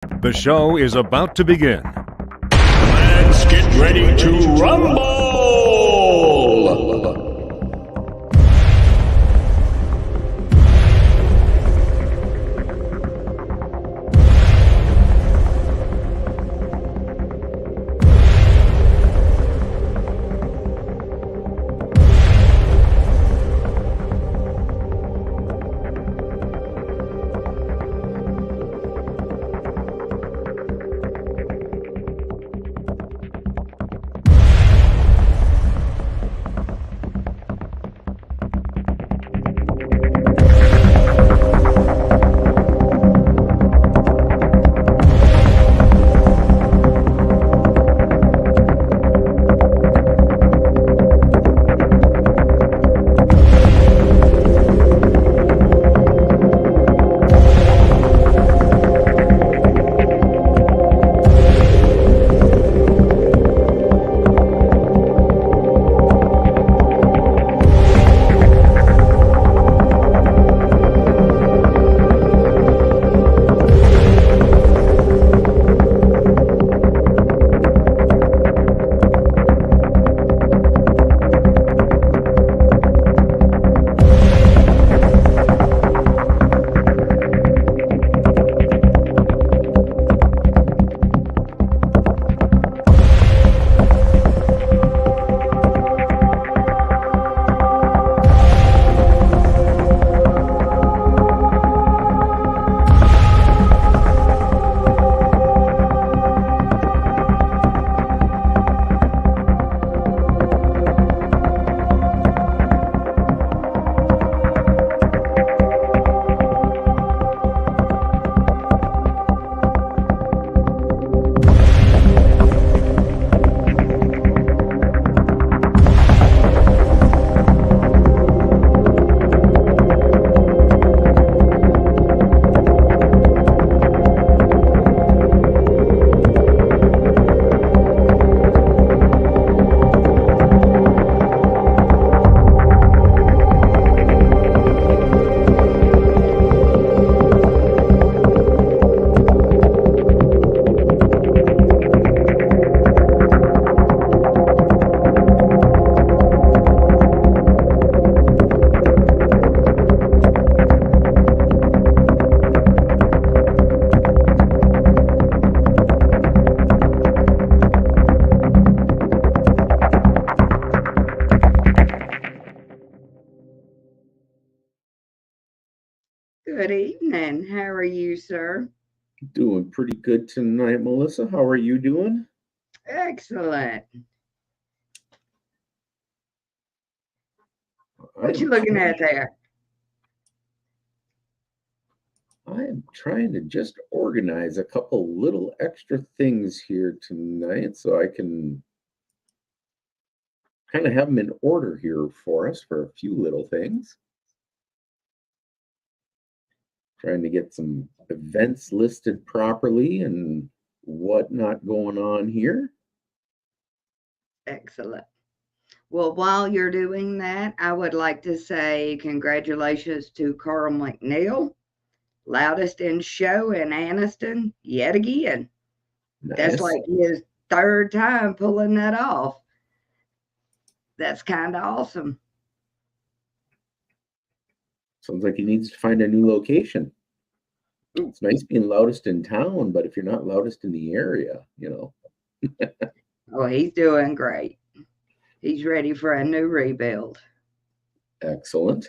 The show is about to begin. Let's get ready to rumble! Good evening. How are you, sir? Doing pretty good tonight, Melissa. How are you doing? Excellent. I What you am looking trying, at there? I am trying to just organize a couple little extra things here tonight so I can kind of have them in order here for us for a few little things. Trying to get some events listed properly and whatnot going on here. Excellent. Well, while you're doing that, I would like to say congratulations to Carl McNeil, loudest in show in Anniston yet again. That's Nice. like his third time pulling that off. That's kind of awesome. Sounds like he needs to find a new location. It's nice being loudest in town, but if you're not loudest in the area, Oh, he's doing great. He's ready for a new rebuild. Excellent.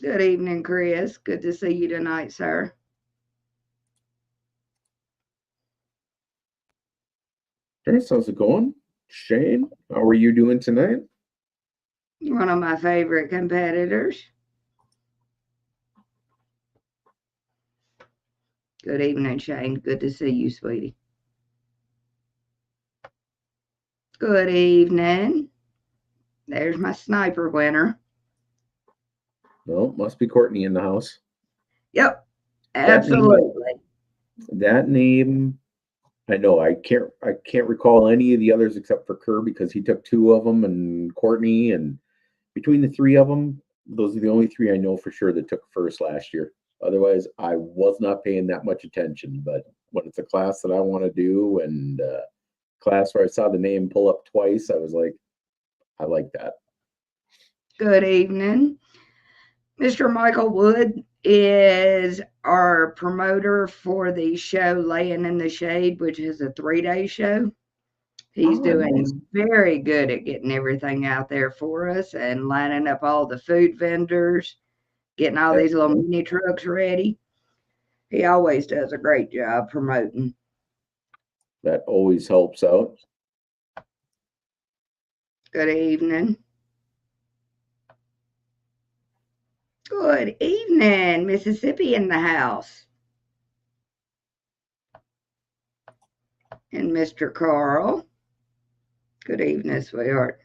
Good evening, Chris. Good to see you tonight, sir. Chris, how's it going? Shane, how are you doing tonight? One of my favorite competitors. Good evening, Shane. Good to see you, sweetie. Good evening. There's my sniper winner. No, must be Courtney in the house. Yep, That name, absolutely. that name, I know. I can't recall any of the others except for Kerr because he took two of them, and Courtney, and between the three of them, those are the only three I know for sure that took first last year. Otherwise, I was not paying that much attention. But when it's a class that I want to do and class where I saw the name pull up twice, I was like, I like that. Good evening. Mr. Michael Wood is our promoter for the show Laying in the Shade, which is a 3-day show. He's doing nice. very good at getting everything out there for us and lining up all the food vendors, getting all these little mini trucks ready. He always does a great job promoting. That always helps out. Good evening. Good evening, Mississippi in the house. And Mr. Carl. Good evening, sweetheart.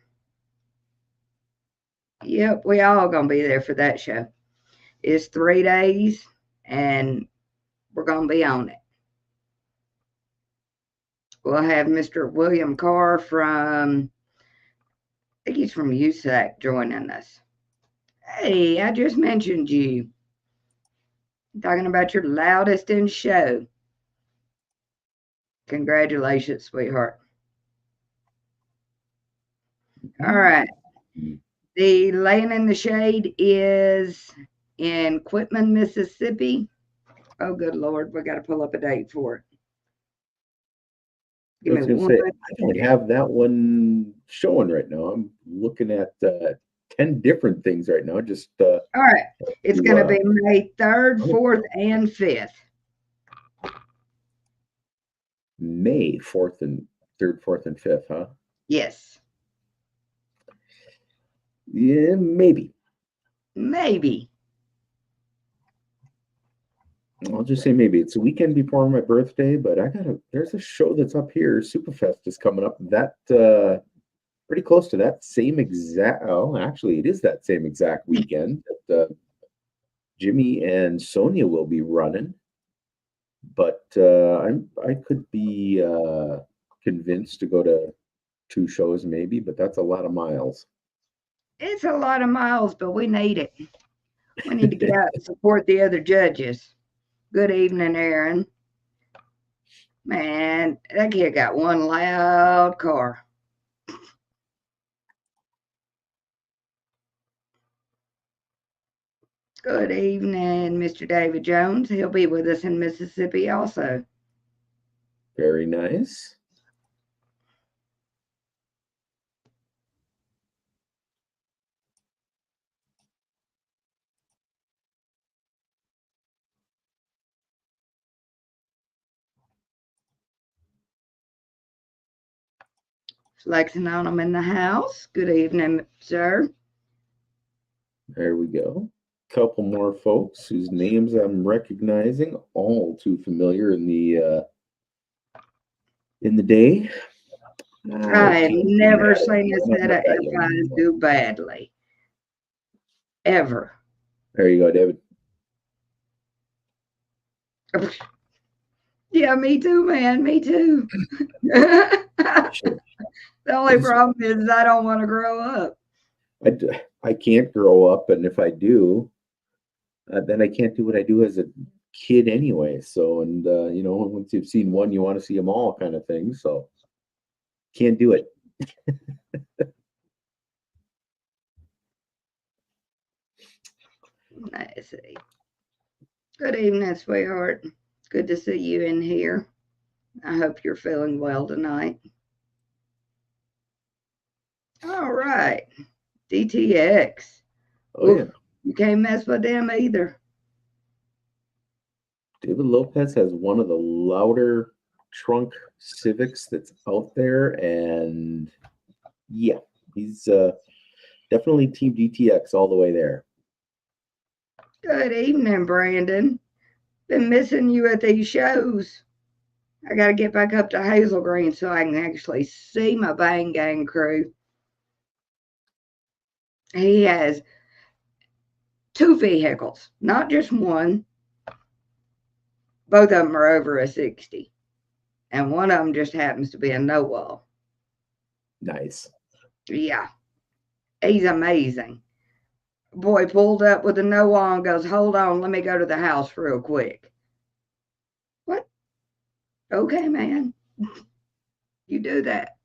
Yep, we all gonna be there for that show. It's 3 days, and we're gonna be on it. We'll have Mr. William Carr from, I think he's from USAC, joining us. Hey, I just mentioned you. Talking about your loudest in show. Congratulations, sweetheart. All right. The Laying in the Shade is in Quitman, Mississippi. Oh, good Lord. We got to pull up a date for it. I was going to say, I don't have that one showing right now. I'm looking at 10 different things right now. Just all right. It's going to be May 3rd, 4th, and 5th. May 4th and 3rd, 4th, and 5th, huh? Yes. Yeah, maybe. Maybe. I'll just say maybe. It's a weekend before my birthday, but there's a show that's up here. Superfest is coming up. That pretty close to that same exact. Oh, actually, it is that same exact weekend that Jimmy and Sonia will be running. But I could be convinced to go to 2 shows maybe, but that's a lot of miles. It's a lot of miles, but we need it. We need to get out and support the other judges. Good evening, Aaron. Man, that kid got one loud car. Good evening, Mr. David Jones. He'll be with us in Mississippi also. Very nice. Flexing on him in the house. Good evening, sir. There we go. Couple more folks whose names I'm recognizing, all too familiar in the day. I've never seen a set of FIs do badly. Ever. There you go, David. Yeah, me too, man. Me too. The only problem is I don't want to grow up. I can't grow up, and if I do, then I can't do what I do as a kid anyway. So, and once you've seen one, you want to see them all, kind of thing. So, can't do it. Let's see. Good evening, sweetheart. Good to see you in here. I hope you're feeling well tonight. All right. DTX. Oh, yeah. You can't mess with them either. David Lopez has one of the louder trunk Civics that's out there. And yeah, he's definitely Team DTX all the way there. Good evening, Brandon. Been missing you at these shows. I got to get back up to Hazel Green so I can actually see my Bang Gang crew. He has 2 vehicles, not just one. Both of them are over a 60. And one of them just happens to be a no-wall. Nice. Yeah. He's amazing. Boy pulled up with a no wall and goes, "Hold on, let me go to the house real quick." What? Okay, man. You do that.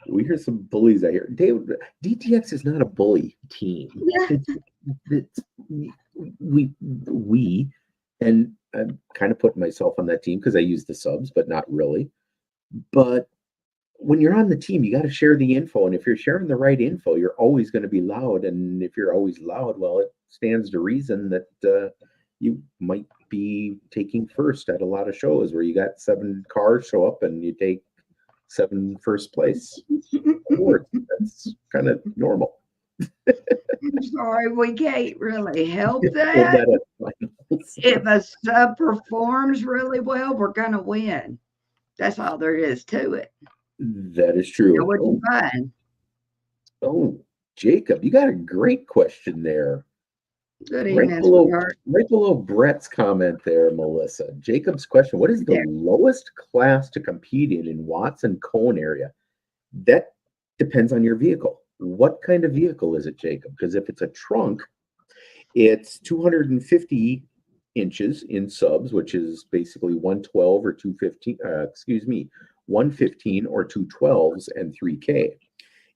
We hear some bullies out here. David, DTX is not a bully team. Yeah. It's we, and I'm kind of putting myself on that team because I use the subs, but not really. But when you're on the team, you got to share the info, and if you're sharing the right info, you're always going to be loud. And if you're always loud, well, it stands to reason that you might be taking first at a lot of shows where you got 7 cars show up and you take 7 first place awards. That's kind of normal. I'm sorry, we can't really help Hold that. that at finals. If a sub performs really well, we're gonna win. That's all there is to it. That is Now, true. what'd you find? Oh, Jacob, you got a great question there. Good Right evening, below, sweetheart. right below Brett's comment there, Melissa. Jacob's question: what is the Yeah. lowest class to compete in Watts and Cone area? That depends on your vehicle. What kind of vehicle is it, Jacob? Because if it's a trunk, it's 250 inches in subs, which is basically 112 or 215. 115 or 212s and 3K.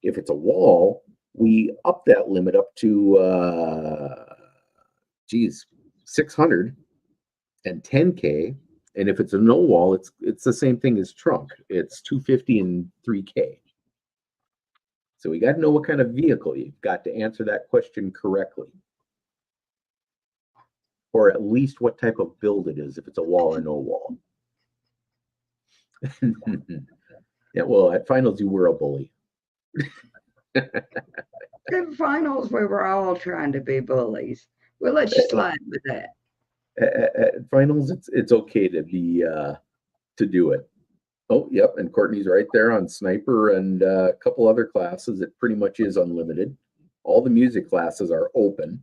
If it's a wall, we up that limit up to 600 and 10K. And if it's a no wall, it's the same thing as trunk. It's 250 and 3K. So we got to know what kind of vehicle you've got to answer that question correctly. Or at least what type of build it is, if it's a wall or no wall. Yeah, well, at finals you were a bully. In finals, we were all trying to be bullies. We'll let you slide with that. At finals, it's okay to be to do it. Oh, yep, and Courtney's right there on sniper and a couple other classes. It pretty much is unlimited. All the music classes are open.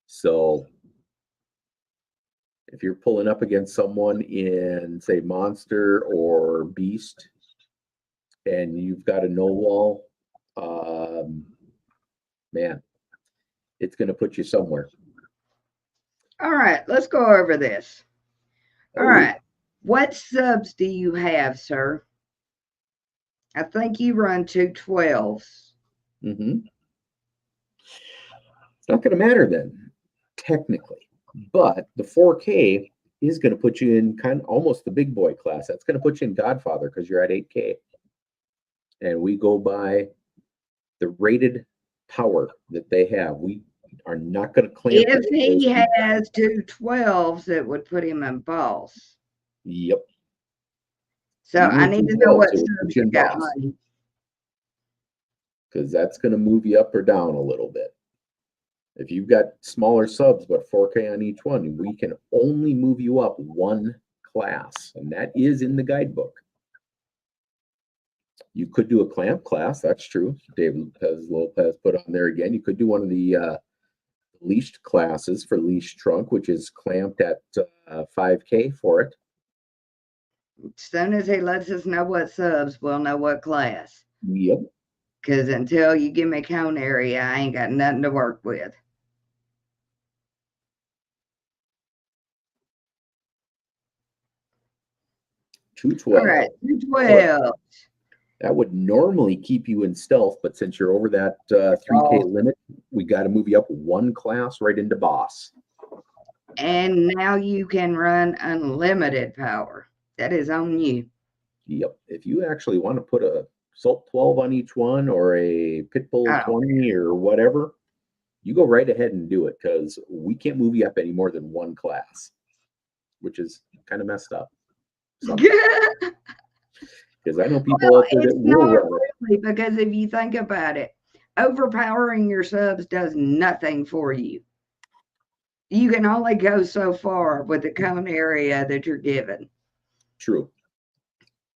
So if you're pulling up against someone in, say, Monster or Beast, and you've got a no wall, man, it's going to put you somewhere. All right, let's go over this. All right. What subs do you have, sir? I think you run 212s. Mm-hmm. It's not going to matter then, technically. But the 4K is going to put you in kind of almost the big boy class. That's going to put you in Godfather because you're at 8K. And we go by the rated power that they have. We are not going to clamp. If he has 212s, it would put him in boss. Yep. So Even I need to know what 212s, it would subs put you you in got, boss. honey. Because that's going to move you up or down a little bit. If you've got smaller subs, but 4K on each one, we can only move you up 1 class, and that is in the guidebook. You could do a clamp class, that's true. David Lopez put on there again. You could do one of the leashed classes for leashed trunk, which is clamped at 5K for it. As soon as he lets us know what subs, we'll know what class. Yep. Because until you give me cone area, I ain't got nothing to work with. All 212. right, 212. That would normally keep you in stealth, but since you're over that 3K limit, we got to move you up 1 class right into boss. And now you can run unlimited power. That is on you. Yep. If you actually want to put a Salt 12 on each one or a Pitbull 20 or whatever, you go right ahead and do it because we can't move you up any more than 1 class, which is kind of messed up. Because I know people out there that will run it. Really, because if you think about it, overpowering your subs does nothing for you. You can only go so far with the cone area that you're given. True.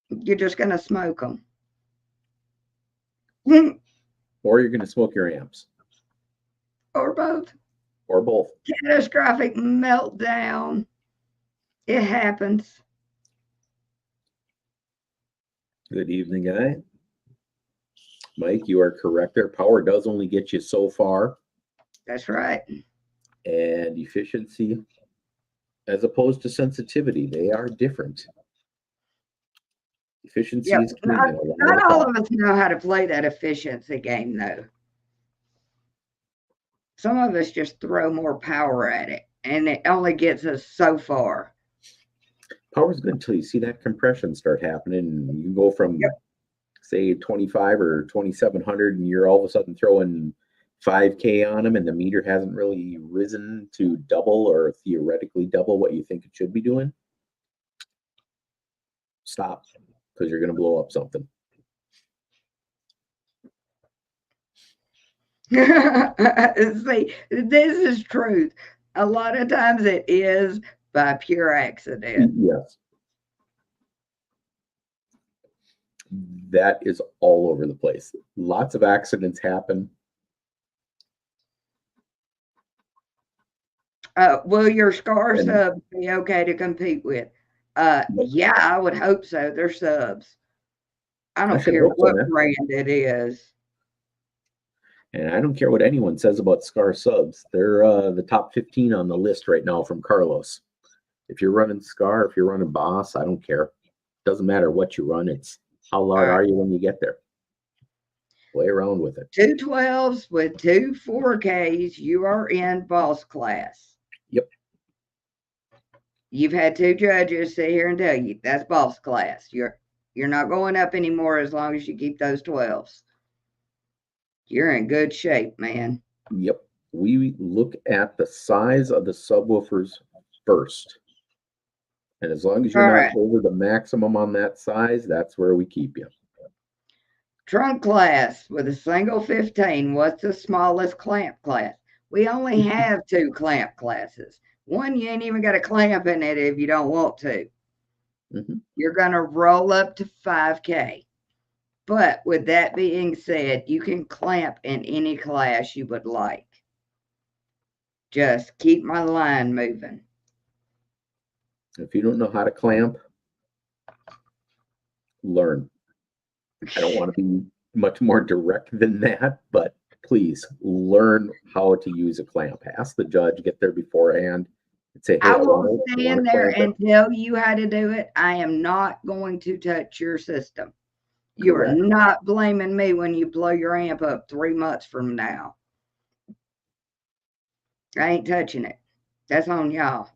You're just going to smoke them. Or you're going to smoke your amps. Or both. Or both. Catastrophic meltdown. It happens. Good evening, guy. Mike, you are correct there. Power does only get you so far. That's right. And efficiency as opposed to sensitivity. They are different. Efficiency Yep. is king in a lot Not of all thought. of us know how to play that efficiency game, though. Some of us just throw more power at it, and it only gets us so far. Power's good until you see that compression start happening. You go from, say, 25 or 2700, and you're all of a sudden throwing 5K on them, and the meter hasn't really risen to double or theoretically double what you think it should be doing. Stop, because you're going to blow up something. See, this is truth. A lot of times it is by pure accident. Yes. That is all over the place. Lots of accidents happen. Will your Scar subs be okay to compete with? Yeah, I would hope so. They're subs. I don't care what brand it is. And I don't care what anyone says about Scar subs. They're the top 15 on the list right now from Carlos. If you're running Scar, if you're running Boss, I don't care. Doesn't matter what you run. It's how loud are you when you get there. Play around with it. 2 12s with 2 4Ks, you are in Boss class. Yep. You've had 2 judges sit here and tell you that's Boss class. You're not going up anymore as long as you keep those 12s. You're in good shape, man. Yep. We look at the size of the subwoofers first. And as long as you're not over the maximum on that size, that's where we keep you. Trunk class with a single 15. What's the smallest clamp class? We only have 2 clamp classes. One, you ain't even got a clamp in it if you don't want to. You're going to roll up to 5K. But with that being said, you can clamp in any class you would like. Just keep my line moving. If you don't know how to clamp, learn. I don't want to be much more direct than that, but please learn how to use a clamp. Ask the judge, get there beforehand, and say, hey, I will stand there and tell you how to do it. I am not going to touch your system. You are not blaming me when you blow your amp up 3 months from now. I ain't touching it. That's on y'all.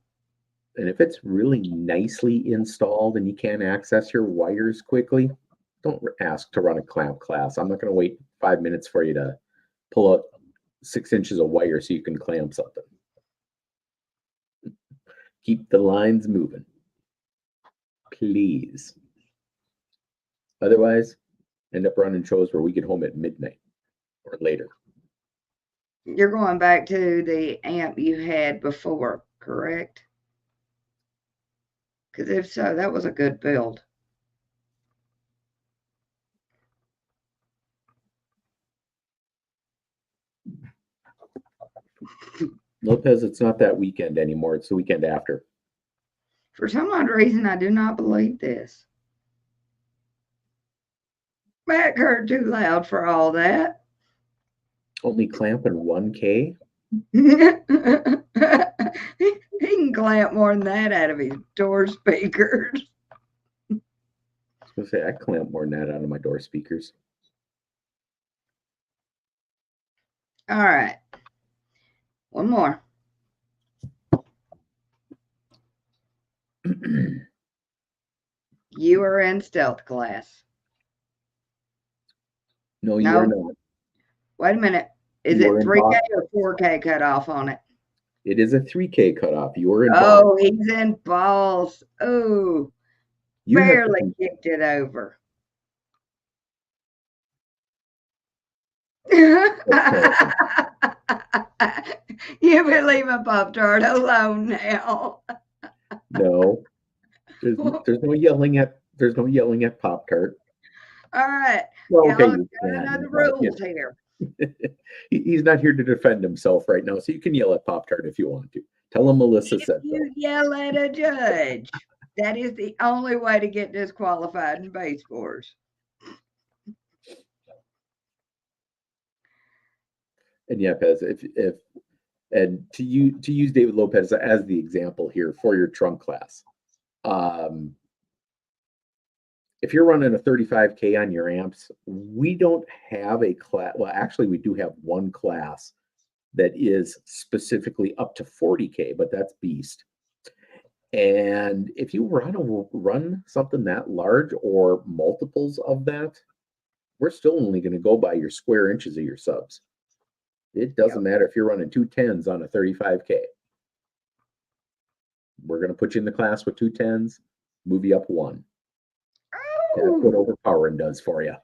And if it's really nicely installed and you can't access your wires quickly, don't ask to run a clamp class. I'm not going to wait 5 minutes for you to pull out 6 inches of wire so you can clamp something. Keep the lines moving, please. Otherwise, end up running shows where we get home at midnight or later. You're going back to the amp you had before, correct? Because if so, that was a good build. Lopez, it's not that weekend anymore. It's the weekend after. For some odd reason, I do not believe this. Mac heard too loud for all that. Only clamping 1K? He can clamp more than that out of his door speakers. I was going to say, I clamp more than that out of my door speakers. All right. One more. You are in stealth class. No, you are not. Wait a minute. Is it 3K or 4K cutoff on it? It is a 3K cutoff. You are in balls. He's in balls. Oh, you barely kicked it over. You believe a Pop-Tart alone now. No. There's no yelling at Pop-Tart. All right. Well, okay, another rules here. He's not here to defend himself right now, so you can yell at Pop-Tart if you want to. Tell him Melissa said so. You yell at a judge. That is the only way to get disqualified in baseboards. And yeah, Pez, if And to use David Lopez as the example here for your trunk class, if you're running a 35K on your amps, we don't have a class. Well, actually, we do have one class that is specifically up to 40K, but that's Beast. And if you run something that large or multiples of that, we're still only going to go by your square inches of your subs. It doesn't matter if you're running 210s on a 35K. We're going to put you in the class with 210s, move you up one. That's what overpowering does for you.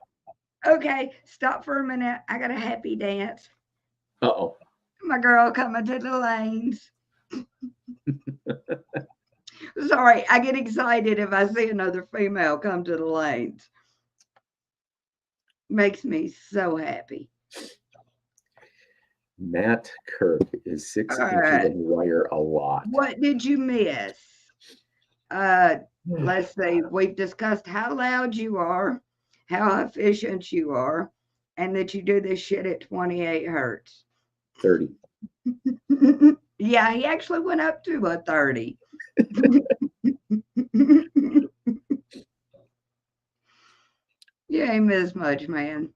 Okay, stop for a minute. I got a happy dance. Uh-oh. My girl coming to the lanes. Sorry, I get excited if I see another female come to the lanes. Makes me so happy. Matt Kirk is 6 inches of wire a lot. What did you miss? Let's see. We've discussed how loud you are, how efficient you are, and that you do this shit at 28 hertz. 30. Yeah, he actually went up to a 30. You ain't missed much, man.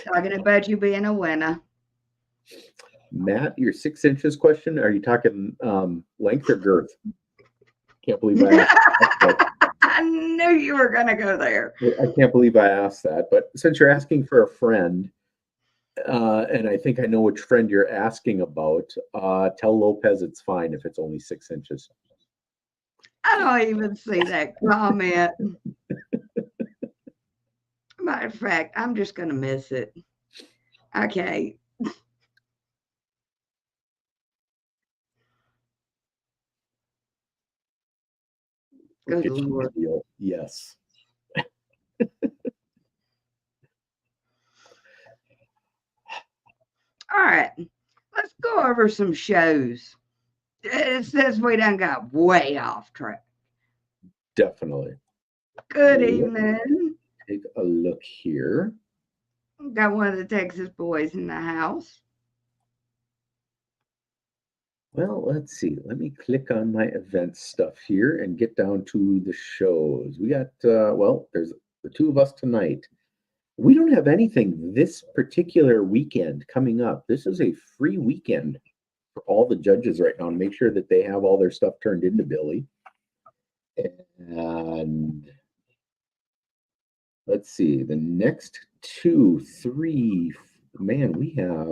Talking about you being a winner. Matt, your 6 inches question, are you talking length or girth? Can't believe I asked that. I knew you were going to go there. I can't believe I asked that. But since you're asking for a friend, and I think I know which friend you're asking about, tell Lopez it's fine if it's only 6 inches. I don't even see that comment. Matter of fact, I'm just going to miss it. Okay. Good Lord. Yes. All right. Let's go over some shows. It says we done got way off track. Definitely. Good evening. Take a look here. Got one of the Texas boys in the house. Well, let's see. Let me click on my event stuff here and get down to the shows. We got, well, there's the two of us tonight. We don't have anything this particular weekend coming up. This is a free weekend for all the judges right now to make sure that they have all their stuff turned into Billy. And let's see, the next 2, 3, man, we have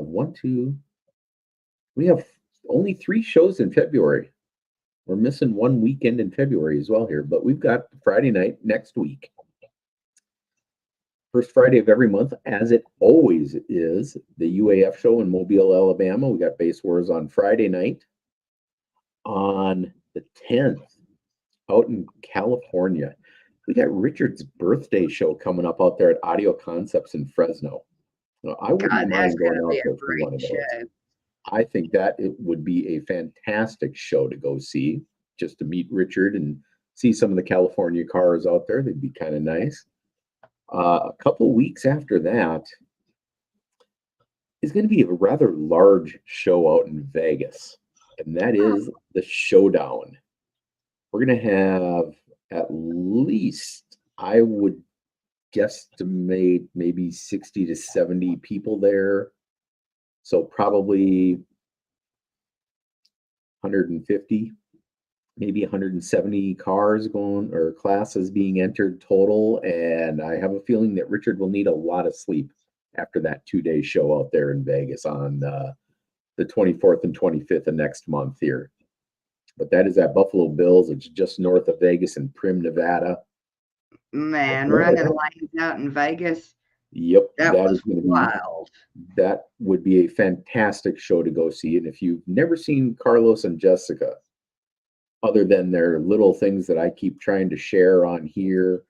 we have only 3 shows in February. We're missing one weekend in February as well here, but we've got Friday night next week. First Friday of every month, as it always is, the UAF show in Mobile, Alabama. We got Base Wars on Friday night. On the 10th, out in California, we got Richard's birthday show coming up out there at Audio Concepts in Fresno. Now, I wouldn't mind going out there for one of those. I think that it would be a fantastic show to go see, just to meet Richard and see some of the California cars out there. They'd be kind of nice. A couple weeks after that is going to be a rather large show out in Vegas, and that is the Showdown. We're going to have at least, I would guesstimate, maybe 60 to 70 people there. So probably 150, maybe 170 cars going or classes being entered total. And I have a feeling that Richard will need a lot of sleep after that 2-day show out there in Vegas on the 24th and 25th of next month here. But that is at Buffalo Bills. It's just north of Vegas in Prim, Nevada. Man, running lanes out in Vegas. Yep, that was wild. That would be a fantastic show to go see. And if you've never seen Carlos and Jessica, other than their little things that I keep trying to share on here,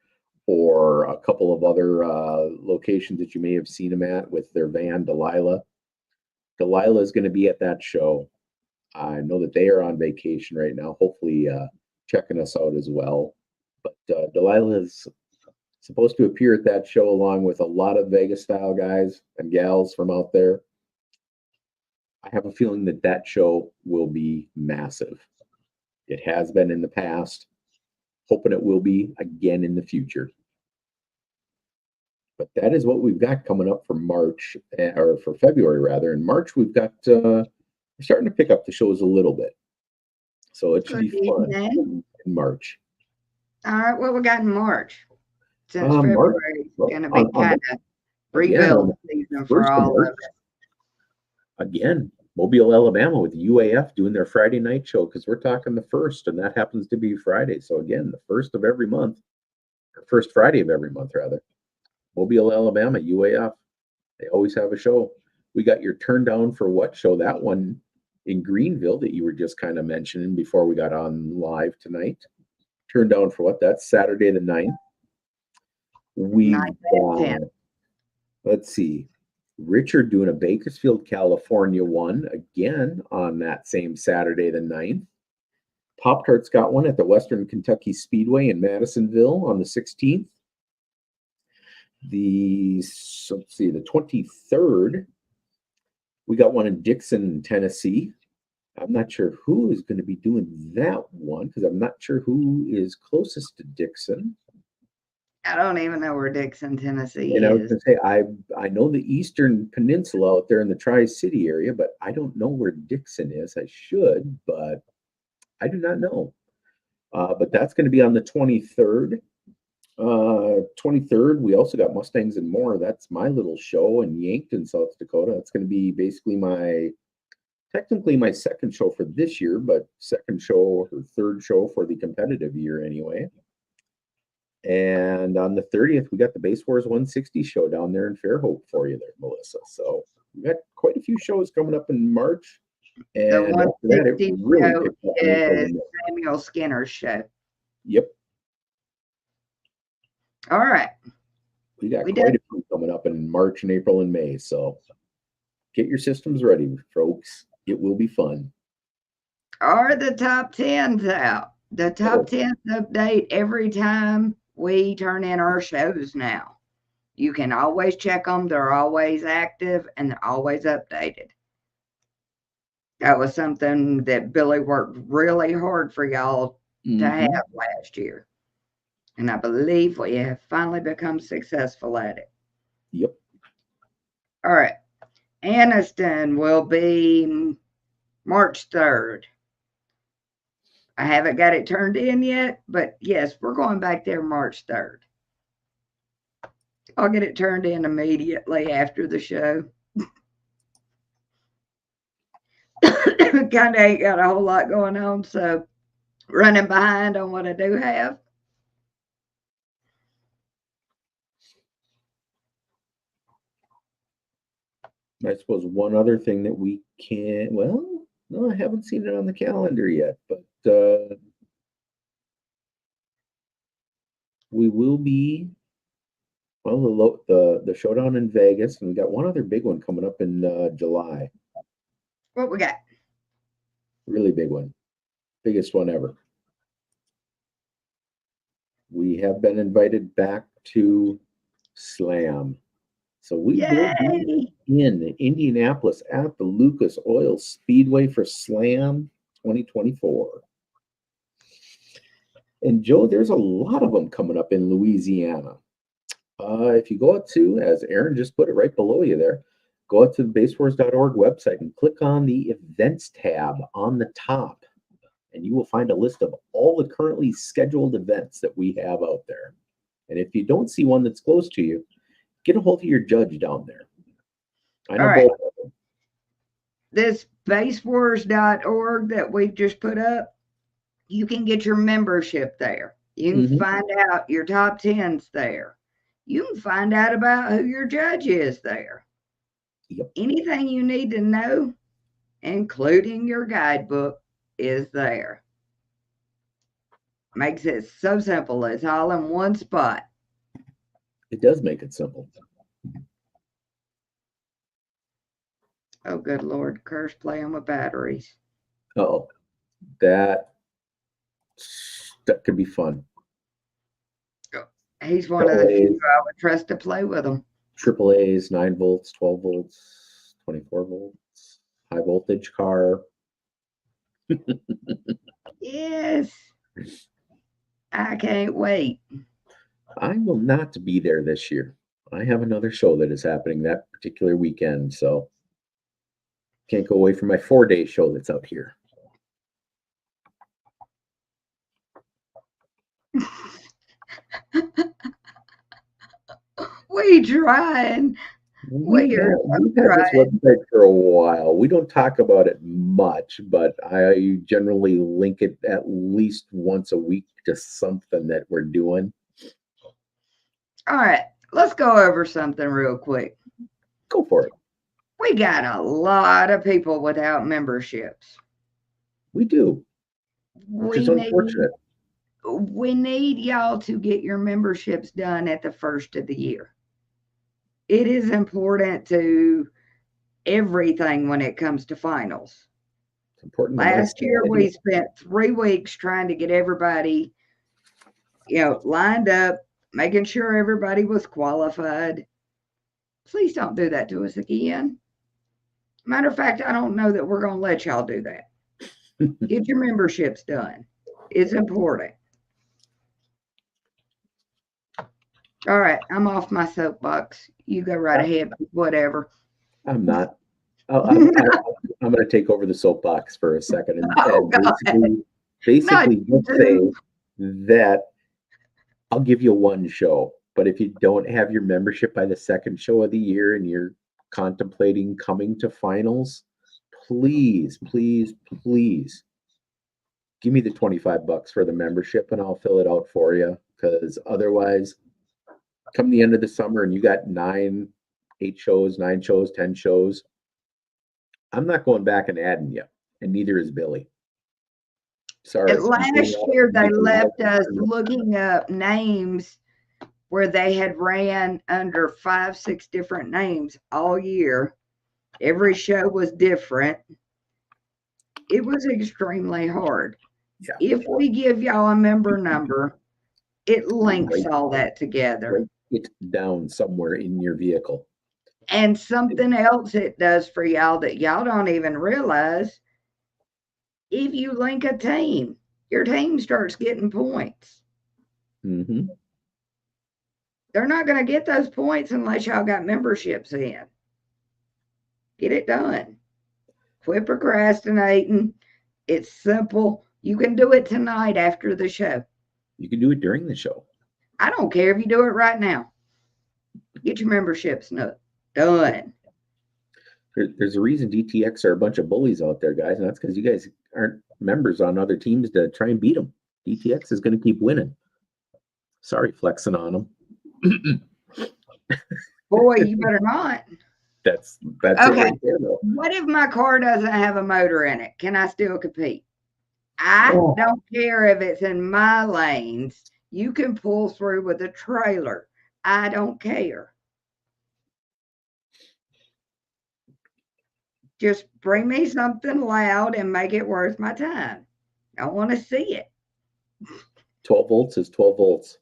or a couple of other locations that you may have seen them at with their van, Delilah. Delilah is going to be at that show. I know that they are on vacation right now, hopefully checking us out as well. But Delilah is supposed to appear at that show along with a lot of Vegas style guys and gals from out there. I have a feeling that that show will be massive. It has been in the past, hoping it will be again in the future. But that is what we've got coming up for March, or for February rather. In March, we've got we're starting to pick up the shows a little bit, so it should Good be fun evening. in March. All right, what we got in March? Since March, February is well, going to be on kind the of again on rebuild the season for first of all of March, us. again, Mobile, Alabama, with UAF doing their Friday night show, because we're talking the first, and that happens to be Friday. So again, the first of every month, or first Friday of every month rather. Mobile, Alabama, UAF. They always have a show. We got your Turn Down for What show, that one in Greenville that you were just kind of mentioning before we got on live tonight. Turn Down for What? That's Saturday the 9th. We've 9th and 10th. let's see, Richard doing a Bakersfield, California one again on that same Saturday the 9th. Pop Tarts got one at the Western Kentucky Speedway in Madisonville on the 16th. Let's see, the 23rd, we got one in Dixon, Tennessee. I'm not sure who is going to be doing that one because I'm not sure who is closest to Dixon. I don't even know where Dixon, Tennessee And I was is. going to say, I know the Eastern Peninsula out there in the Tri-City area, but I don't know where Dixon is. I should, but I do not know. But that's going to be on the 23rd. 23rd, we also got Mustangs and More. That's my little show in Yankton, South Dakota. That's going to be basically technically my second show for this year, but second show or third show for the competitive year anyway. And on the 30th, we got the Base Wars 160 show down there in Fairhope for you there, Melissa. So we got quite a few shows coming up in March. And The after that, it 160 really show picks up in April is and May. Samuel Skinner's show. Yep. All right. We got We quite did. a few coming up in March and April and May. So get your systems ready, folks. It will be fun. Are the top 10s out? The top 10s update every time we turn in our shows now. You can always check them. They're always active and they're always updated. That was something that Billy worked really hard for y'all to have last year. And I believe we have finally become successful at it. Yep. All right. Anniston will be March 3rd. I haven't got it turned in yet, but yes, we're going back there March 3rd. I'll get it turned in immediately after the show. Kind of ain't got a whole lot going on, so running behind on what I do have. I suppose one other thing that we can, well, no, I haven't seen it on the calendar yet, but we will be, well, the showdown in Vegas, and we got one other big one coming up in July. What we got? Really big one. Biggest one ever. We have been invited back to Slam. So we will be in Indianapolis at the Lucas Oil Speedway for Slam 2024. And Joe, there's a lot of them coming up in Louisiana. If you go out to, as Aaron just put it right below you there, go out to the basewars.org website and click on the events tab on the top. And you will find a list of all the currently scheduled events that we have out there. And if you don't see one that's close to you, get a hold of your judge down there. I know both of them. This basewars.org that we've just put up, you can get your membership there. You can find out your top 10s there. You can find out about who your judge is there. Yep. Anything you need to know, including your guidebook, is there. Makes it so simple. It's all in one spot. It does make it simple. Oh, good Lord. Curse playing with batteries. Uh-oh. That could be fun. He's one of the few I would trust to play with him. AAA's, 9 volts, 12 volts, 24 volts. high voltage car. Yes. I can't wait. I will not be there this year. I have another show that is happening that particular weekend, so can't go away from my 4-day show that's out here. We trying. We've We're had this trying. website for a while. We don't talk about it much, but I generally link it at least once a week to something that we're doing. All right. Let's go over something real quick. Go for it. We got a lot of people without memberships. We do, which is unfortunate. We need y'all to get your memberships done at the first of the year. It is important to everything when it comes to finals. It's important. Last year we spent 3 weeks trying to get everybody, lined up, making sure everybody was qualified. Please don't do that to us again. Matter of fact, I don't know that we're going to let y'all do that. Get your memberships done. It's important. All right, I'm off my soapbox. You go right ahead, whatever. I'm not. I'm going to take over the soapbox for a second and basically just say that I'll give you one show, but if you don't have your membership by the second show of the year and you're contemplating coming to finals, please give me the $25 for the membership and I'll fill it out for you, because otherwise come the end of the summer and you got 8 shows, 9 shows, 10 shows, I'm not going back and adding you, and neither is Billy. Sorry. Last year they left us looking up names where they had ran under 5, 6 different names all year. Every show was different. It was extremely hard. Yeah. If we give y'all a member number, it links all that together. Write it down somewhere in your vehicle. And something else it does for y'all that y'all don't even realize, if you link a team, your team starts getting points. Mm-hmm. They're not going to get those points unless y'all got memberships in. Get it done. Quit procrastinating. It's simple. You can do it tonight after the show. You can do it during the show. I don't care if you do it right now. Get your memberships done. There's a reason DTX are a bunch of bullies out there, guys, and that's because you guys aren't members on other teams to try and beat them. DTX is going to keep winning. Sorry, flexing on them. Boy, you better not. That's okay. It right there, though. What if my car doesn't have a motor in it? Can I still compete? I don't care if it's in my lanes. You can pull through with a trailer. I don't care. Just bring me something loud and make it worth my time. I want to see it. 12 volts is 12 volts.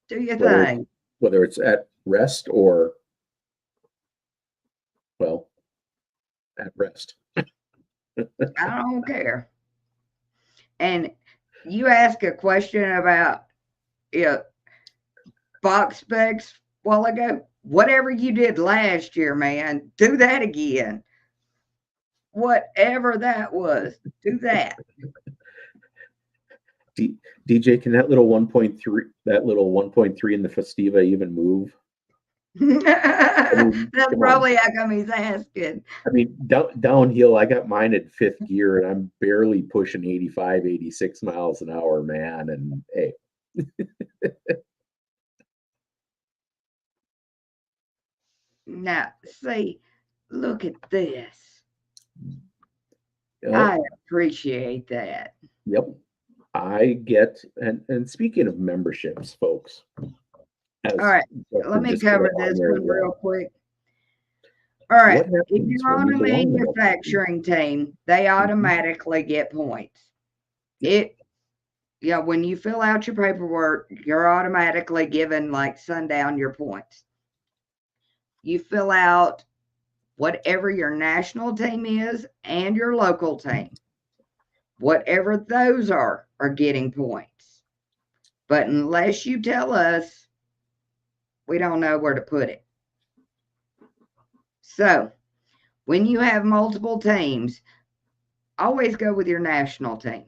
Do your thing. Whether it's at rest or, well, at rest. I don't care. And you asked a question about box specs a while ago. Whatever you did last year, man, do that again. Whatever that was, do that. DJ, can that little 1.3 in the Festiva even move? That's probably how come he's asking. I mean, downhill, I got mine at 5th gear and I'm barely pushing 85, 86 miles an hour, man. And hey. Now, see, look at this. Yep. I appreciate that. Yep. I get, and speaking of memberships, folks. All right, let me cover this one real quick. All right, if you're on a manufacturing team, they automatically get points. When you fill out your paperwork, you're automatically given like sundown your points. You fill out whatever your national team is and your local team, whatever those are getting points. But unless you tell us, we don't know where to put it. So when you have multiple teams, always go with your national team.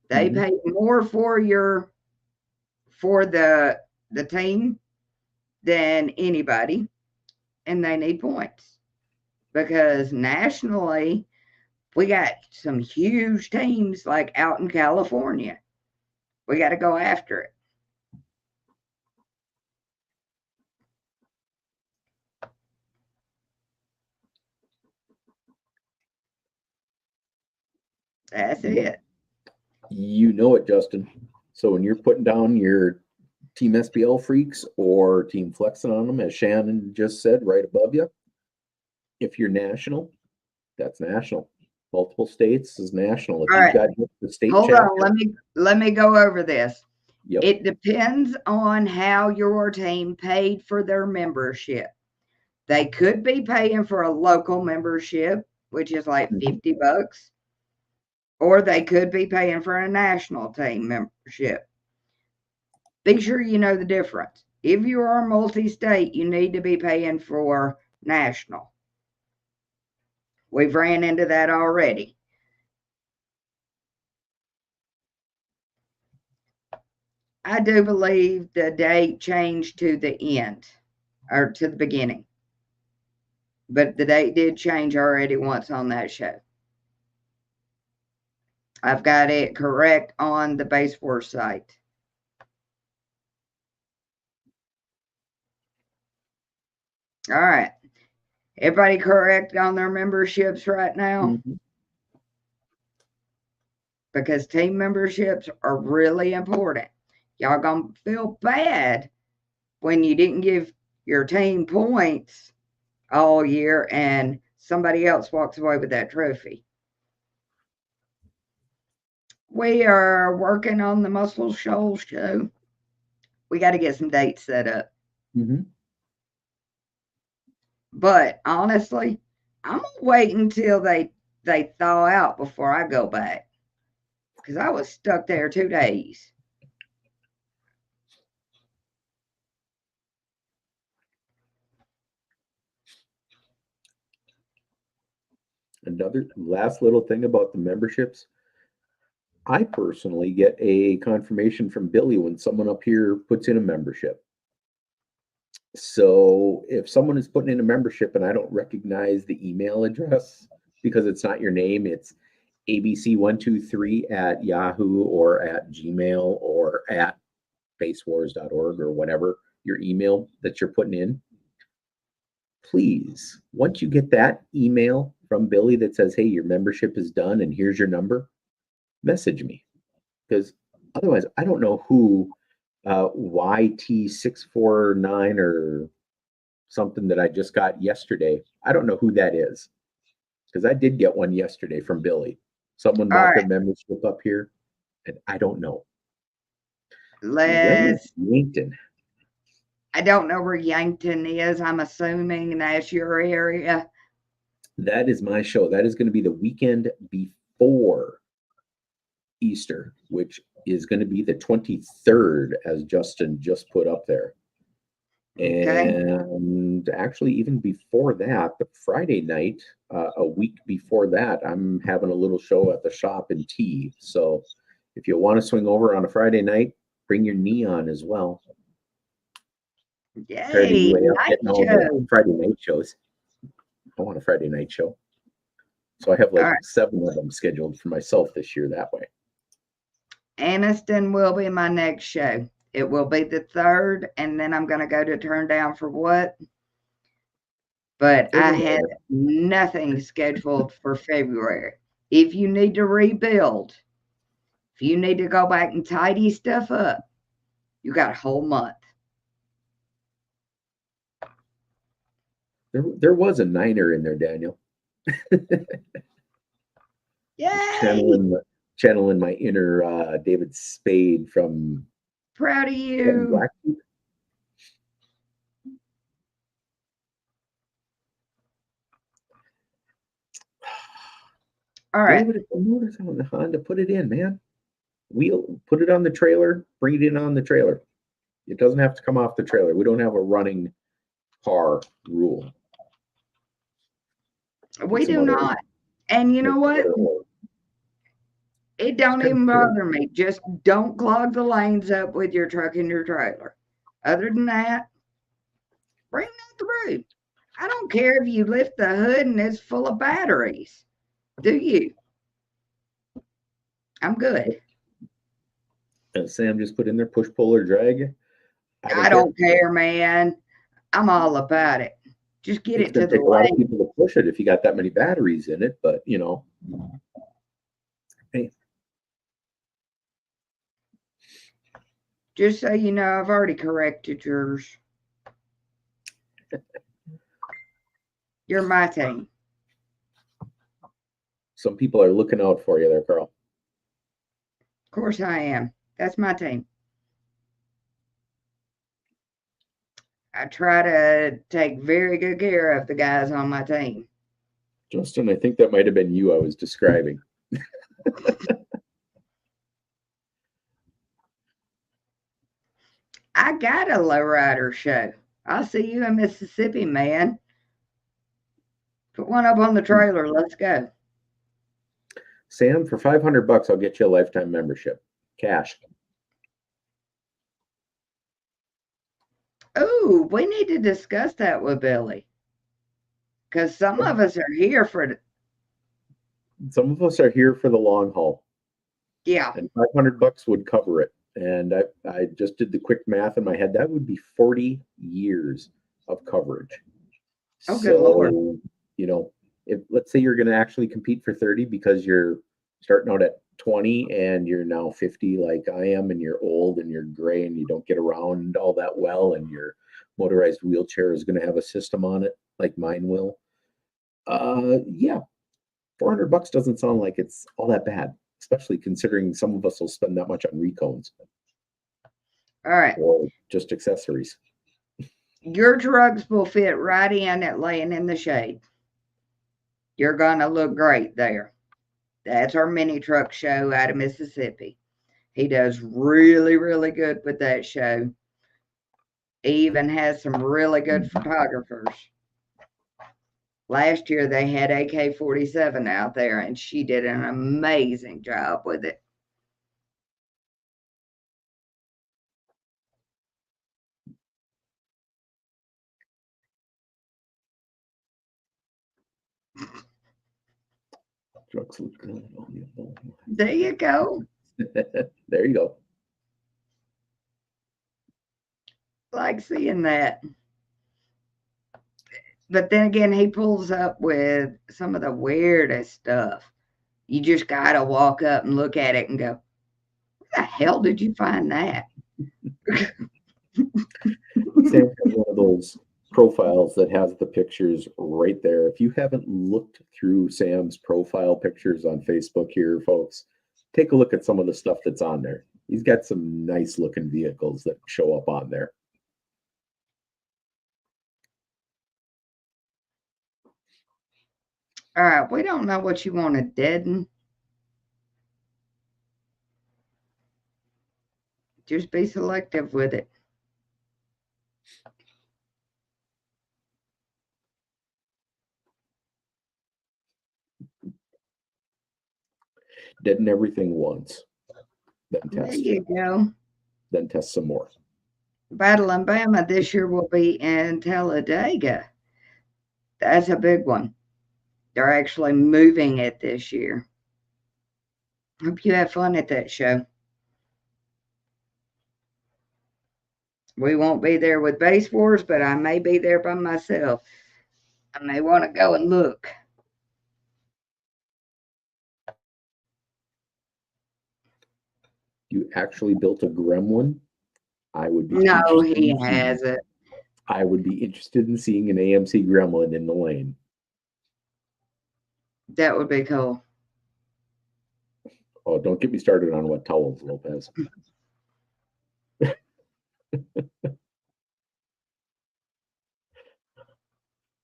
They pay more for the team than anybody, and they need points because nationally we got some huge teams like out in California. We got to go after it. That's it. You know it, Justin. So when you're putting down your Team SPL freaks or Team flexing on them, as Shannon just said, right above you, if you're national, that's national. Multiple states is national. If All you've right. got the state Hold chapter, on, let me go over this. yep. It depends on how your team paid for their membership. They could be paying for a local membership, which is like $50, or they could be paying for a national team membership. Be sure you know the difference. If you are multi-state, you need to be paying for national. We've ran into that already. I do believe the date changed to the end or to the beginning. But the date did change already once on that show. I've got it correct on the Base Wars site. All right. Everybody correct on their memberships right now? Because team memberships are really important. Y'all gonna feel bad when you didn't give your team points all year and somebody else walks away with that trophy. We are working on the Muscle Shoals show. We got to get some dates set up. But honestly, I'm gonna wait until they thaw out before I go back because I was stuck there 2 days. Another last little thing about the memberships. I personally get a confirmation from Billy when someone up here puts in a membership. So if someone is putting in a membership and I don't recognize the email address because it's not your name, it's abc123@yahoo or at gmail or at basewars.org or whatever your email that you're putting in. Please, once you get that email from Billy that says, hey, your membership is done and here's your number, message me. Because otherwise, I don't know who YT649 or something that I just got yesterday. I don't know who that is. Because I did get one yesterday from Billy. Someone bought their membership up here, and I don't know. Let's. Yankton. I don't know where Yankton is. I'm assuming that's your area. That is my show. That is going to be the weekend before Easter, which is going to be the 23rd, as Justin just put up there. And actually, even before that, the Friday night, a week before that, I'm having a little show at the shop in T. So if you want to swing over on a Friday night, bring your neon as well. Yay! Night show. Friday night shows. I want a Friday night show. So I have like 7 of them scheduled for myself this year that way. Anniston will be my next show. It will be the 3rd, and then I'm going to go to Turn Down for What? But I had nothing scheduled for February. If you need to rebuild, if you need to go back and tidy stuff up, you got a whole month. There was a Niner in there, Daniel. Yay! Channeling my inner David Spade from Proud of you. Black Sheep. All Yeah, right. but if the motor's on the Honda, put it in, man. Put it on the trailer, bring it in on the trailer. It doesn't have to come off the trailer. We don't have a running car rule. We do not. And you know what? It don't even bother me. Just don't clog the lanes up with your truck and your trailer. Other than that, bring that through. I don't care if you lift the hood and it's full of batteries. Do you? I'm good. And Sam just put in there push, pull, or drag. I don't care, man. I'm all about it. Just get It's it to going to the take a lot of lane. people to push it if you got that many batteries in it, but you know. Hey. Just so you know, I've already corrected yours. You're my team. Some people are looking out for you there, Carl. Of course I am. That's my team. I try to take very good care of the guys on my team. Justin, I think that might have been you I was describing. I got a lowrider show. I'll see you in Mississippi, man. Put one up on the trailer. Let's go. Sam, for $500, I'll get you a lifetime membership. Cash. Oh, we need to discuss that with Billy. Because some of us are here for Some of us are here for the long haul. Yeah. And $500 would cover it. And I just did the quick math in my head. That would be 40 years of coverage. Oh, good Lord. You know, if let's say you're going to actually compete for 30 because you're starting out at 20 and you're now 50 like I am, and you're old and you're gray and you don't get around all that well, and your motorized wheelchair is going to have a system on it like mine will. Yeah, $400 doesn't sound like it's all that bad, especially considering some of us will spend that much on recones. All right. Or just accessories. Your drugs will fit right in at laying in the shade. You're going to look great there. That's our mini truck show out of Mississippi. He does really, really good with that show. He even has some really good photographers. Last year they had AK-47 out there, and she did an amazing job with it. Trucks look good. There you go. There you go. Like seeing that. But then again, he pulls up with some of the weirdest stuff. You just got to walk up and look at it and go, where the hell did you find that? Sam has one of those profiles that has the pictures right there. If you haven't looked through Sam's profile pictures on Facebook here, folks, take a look at some of the stuff that's on there. He's got some nice looking vehicles that show up on there. All right, we don't know what you want to deaden. Just be selective with it. Deaden everything once, then test. There you go. Then test some more. Battle in Bama this year will be in Talladega. That's a big one. They're actually moving it this year. Hope you have fun at that show. We won't be there with Base Wars, but I may be there by myself. I may want to go and look. You actually built a gremlin? I would be. No, he hasn't. I would be interested in seeing an AMC gremlin in the lane. That would be cool. Oh, don't get me started on wet towels, Lopez. I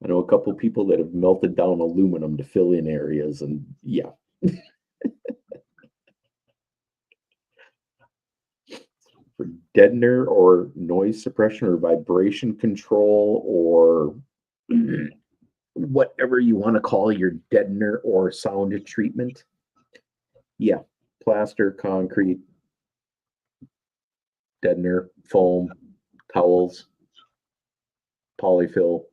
know a couple people that have melted down aluminum to fill in areas, and yeah, For deadener or noise suppression or vibration control or whatever you want to call your deadener or sound treatment. Yeah, plaster, concrete, deadener, foam, towels, polyfill,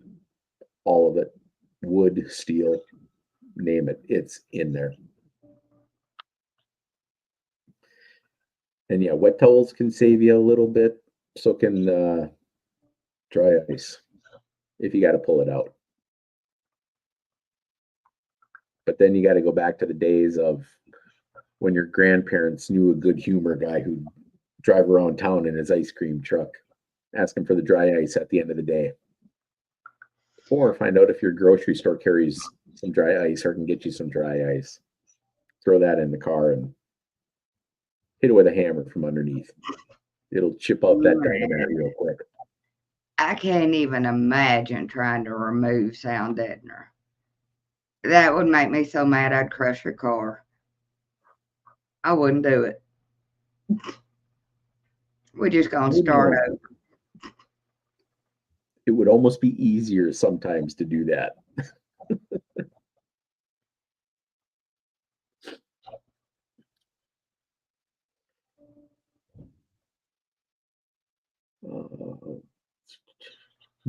all of it, wood, steel, name it, it's in there. And yeah, wet towels can save you a little bit. So can dry ice if you got to pull it out. But then you got to go back to the days of when your grandparents knew a good humor guy who'd drive around town in his ice cream truck, asking for the dry ice at the end of the day. Or find out if your grocery store carries some dry ice or can get you some dry ice. Throw that in the car and hit it with a hammer from underneath. It'll chip out that dynamite real quick. I can't even imagine trying to remove sound deadener. That would make me so mad I'd crush your car. I wouldn't do it. We're just going to start over. It would almost be easier sometimes to do that.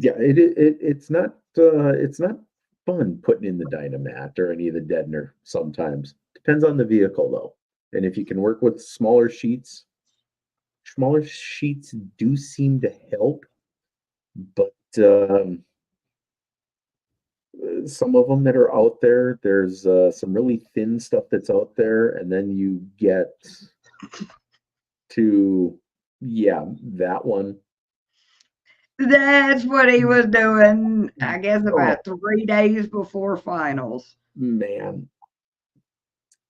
Yeah, it's not fun putting in the Dynamat or any of the deadener sometimes. Depends on the vehicle though. And if you can work with smaller sheets do seem to help, but some of them that are out there, there's some really thin stuff that's out there, and then you get to, yeah, that one. That's what he was doing, I guess, about 3 days before finals. Man.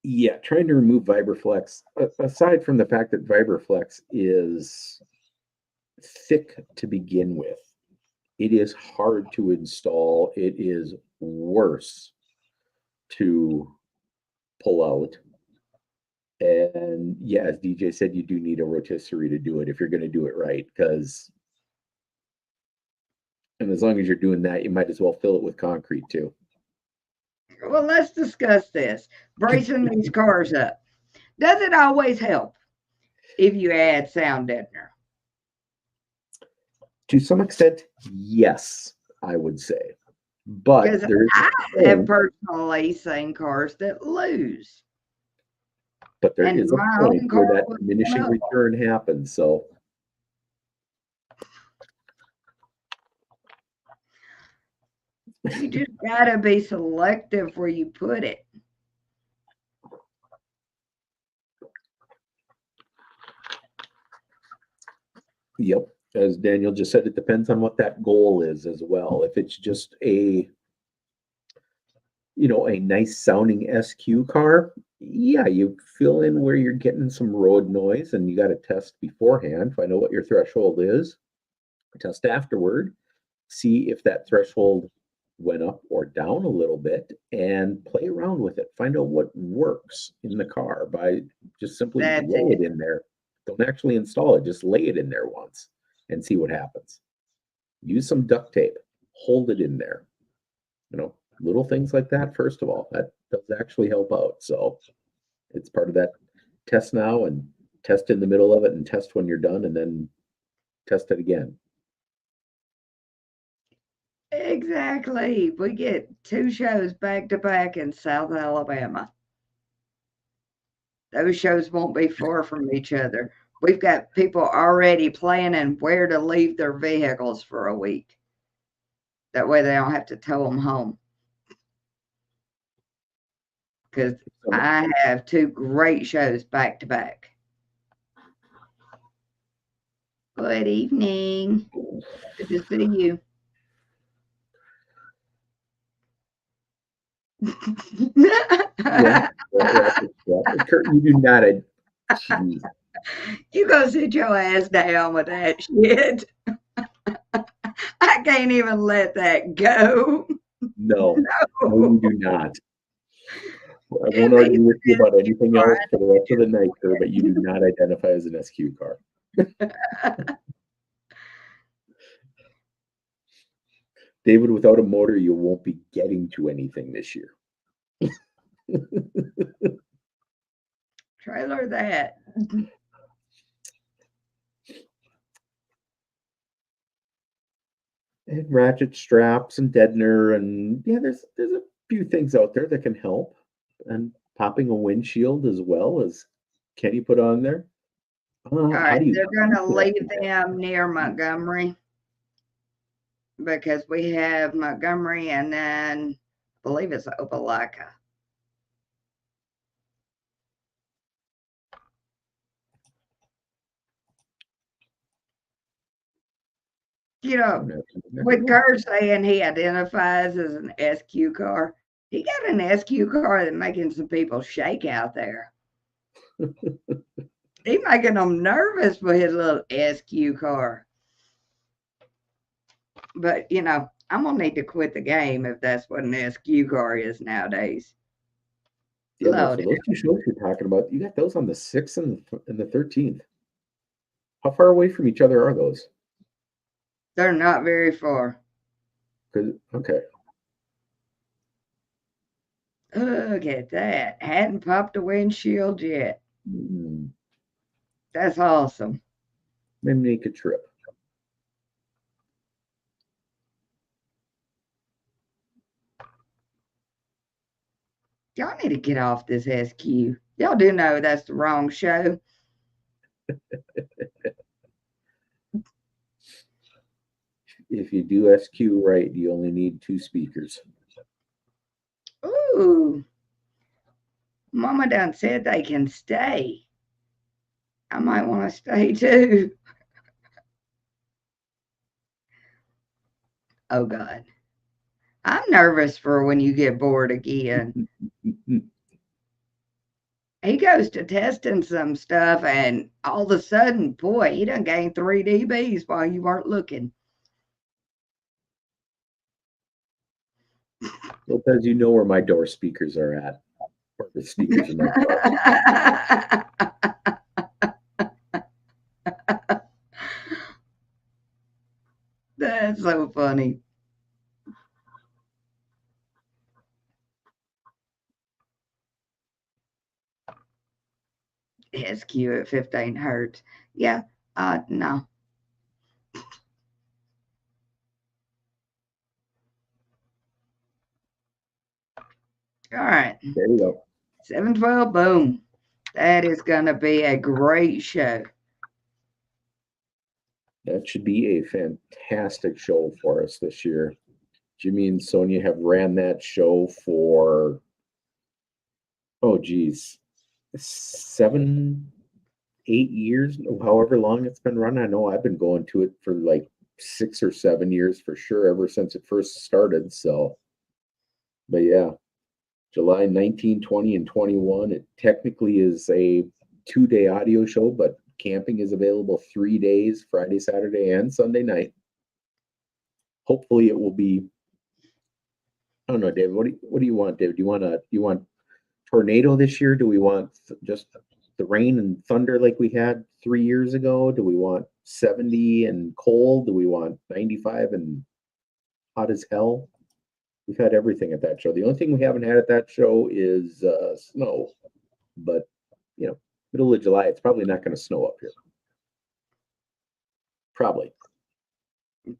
Yeah, trying to remove Vibraflex, aside from the fact that Vibraflex is thick to begin with, it is hard to install. It is worse to pull out. And yeah, as DJ said, you do need a rotisserie to do it if you're going to do it right. And as long as you're doing that, you might as well fill it with concrete too. Well, let's discuss this. Bracing these cars up. Does it always help if you add sound deadener? To some extent, yes, I would say. But I have personally seen cars that lose. But there is a point where that diminishing return happens. So you just gotta be selective where you put it. Yep. As Daniel just said, it depends on what that goal is as well. If it's just a nice sounding SQ car, yeah, you fill in where you're getting some road noise, and you got to test beforehand, find out what your threshold is, test afterward, see if that threshold went up or down a little bit, and play around with it. Find out what works in the car by just simply lay it in there. Don't actually install it, just lay it in there once and see what happens. Use some duct tape, hold it in there. Little things like that, first of all, that does actually help out. So it's part of that test now, and test in the middle of it and test when you're done, and then test it again. Exactly. We get 2 shows back to back in South Alabama. Those shows won't be far from each other. We've got people already planning where to leave their vehicles for a week. That way they don't have to tow them home. Because I have 2 great shows back to back. Good evening. Good to see you. Kurt, you do not. You go sit your ass down with that shit. I can't even let that go. No, you do not. I won't If he's argue with you an about SQ anything car, else for the rest of the night, sir, but you do not identify as an SQ car. David, without a motor, you won't be getting to anything this year. trailer that. And ratchet straps and deadener, and yeah, there's a few things out there that can help. And popping a windshield as well as Kenny put on there. All How right, do you they're going to put up leave with that? them near Montgomery because we have Montgomery and then I believe it's Opelika. You know, with Kurt saying he identifies as an SQ car, he got an SQ car that's making some people shake out there. He's making them nervous with his little SQ car. But, you know, I'm going to need to quit the game if that's what an SQ car is nowadays. Yeah, well, Lord, for those two shows you're talking about, you got those on the 6th and the 13th. How far away from each other are those? they're not very far. Okay. Look at that. Hadn't popped a windshield yet. Mm, That's awesome. maybe make a trip. Y'all need to get off this SQ. Y'all do know that's the wrong show. If you do SQ right, you only need 2 speakers. Ooh. Mama done said they can stay. I might want to stay too. Oh, God. I'm nervous for when you get bored again. He goes to testing some stuff, and all of a sudden, boy, he done gained 3 dBs while you weren't looking. Because you know where my door speakers are at, or the speakers in my car. That's so funny. SQ at 15 hertz. Yeah, no. All right. There you go. 712, boom. That is going to be a great show. That should be a fantastic show for us this year. Jimmy and Sonia have ran that show for, oh geez, 7, 8 years, however long it's been run. I know I've been going to it for like 6 or 7 years for sure, ever since it first started. So, but yeah, July 19, 20, and 21. It technically is a 2-day audio show, but camping is available 3 days, Friday, Saturday, and Sunday night. Hopefully it will be, I don't know, David, what do you want, David? Do you want tornado this year? Do we want just the rain and thunder like we had 3 years ago? Do we want 70 and cold? Do we want 95 and hot as hell? We've had everything at that show. The only thing we haven't had at that show is snow. But, you know, middle of July, it's probably not going to snow up here. Probably.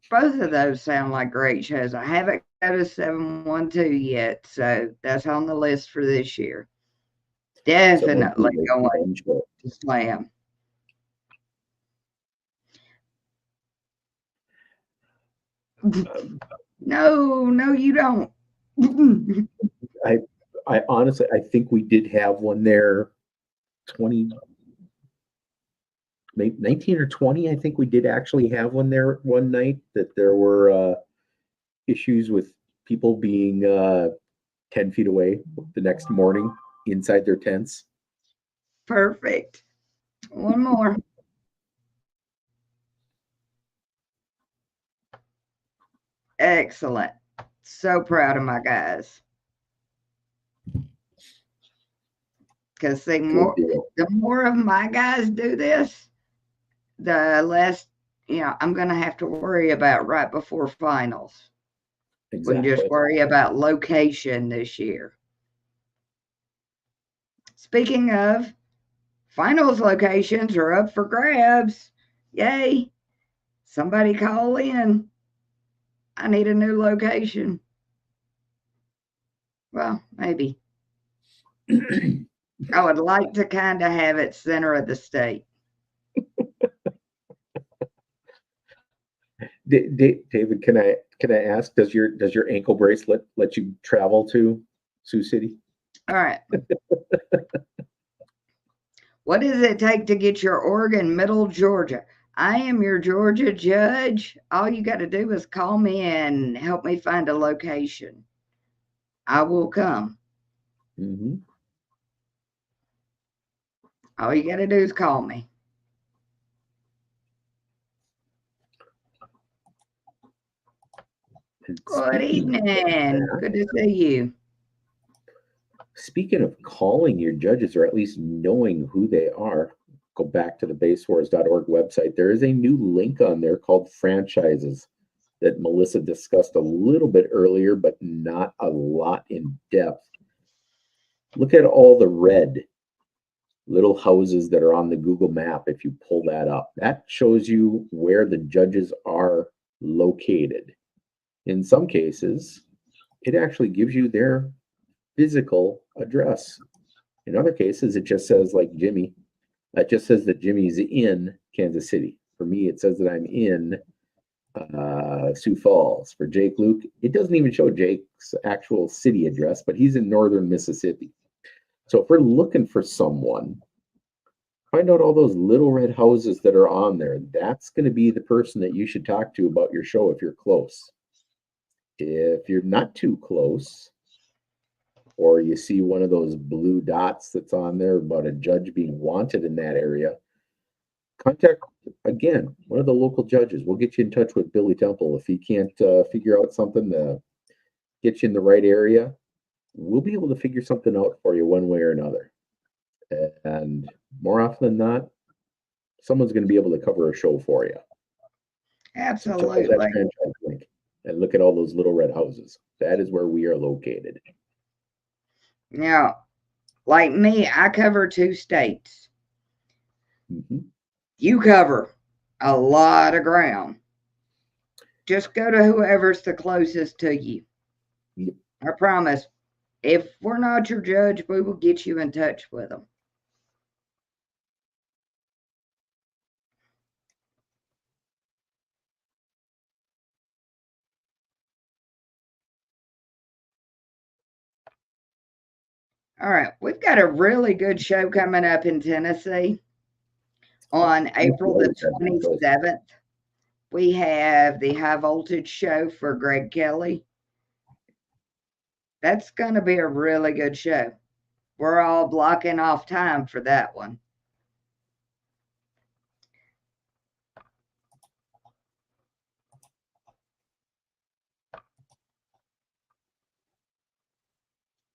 Both of those sound like great shows. I haven't got a 712 yet, so that's on the list for this year. Definitely going to Slam. No, you don't. I honestly, I think we did have one there 20, maybe 19 or 20. I think we did actually have one there one night that there were issues with people being 10 feet away the next morning inside their tents. Perfect. One more. Excellent. So proud of my guys. Because Good deal. the more of my guys do this, the less I'm going to have to worry about right before finals. We can just Exactly. worry about location this year. Speaking of, finals locations are up for grabs. Yay! Somebody call in. I need a new location. Well, maybe. I would like to kind of have it center of the state. David, can I ask, does your ankle bracelet let you travel to Sioux City? All right. What does it take to get your Oregon Middle Georgia? I am your Georgia judge. All you got to do is call me and help me find a location. I will come. Mm-hmm. All you got to do is call me. Good evening. Good to see you. Speaking of calling your judges, or at least knowing who they are, go back to the basewars.org website. There is a new link on there called franchises that Melissa discussed a little bit earlier, but not a lot in depth. Look at all the red little houses that are on the Google map. If you pull that up, that shows you where the judges are located. In some cases, it actually gives you their physical address. In other cases, it just says, like Jimmy, it just says that Jimmy's in Kansas City. For me, it says that I'm in Sioux Falls. For Jake Luke, it doesn't even show Jake's actual city address, but he's in northern Mississippi. So if we're looking for someone, find out all those little red houses that are on there. That's going to be the person that you should talk to about your show if you're close. If you're not too close, or you see one of those blue dots that's on there about a judge being wanted in that area, contact, again, one of the local judges. We'll get you in touch with Billy Temple. If he can't figure out something to get you in the right area, we'll be able to figure something out for you one way or another. And more often than not, someone's going to be able to cover a show for you. Absolutely. So check out that franchise link and look at all those little red houses. That is where we are located. Now, like me, I cover 2 states. Mm-hmm. You cover a lot of ground. Just go to whoever's the closest to you. Yep. I promise. If we're not your judge, we will get you in touch with them. All right, we've got a really good show coming up in Tennessee on April the 27th. We have the High Voltage Show for Greg Kelly. That's going to be a really good show. We're all blocking off time for that one.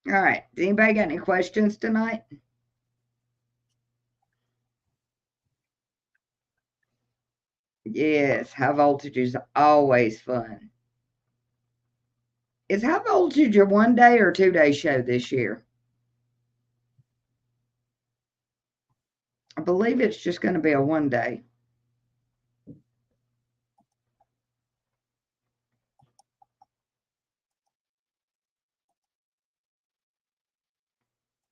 All right. Does anybody got any questions tonight? Yes, high voltage is always fun. Is high voltage a 1-day or 2-day show this year? I believe it's just going to be a 1-day.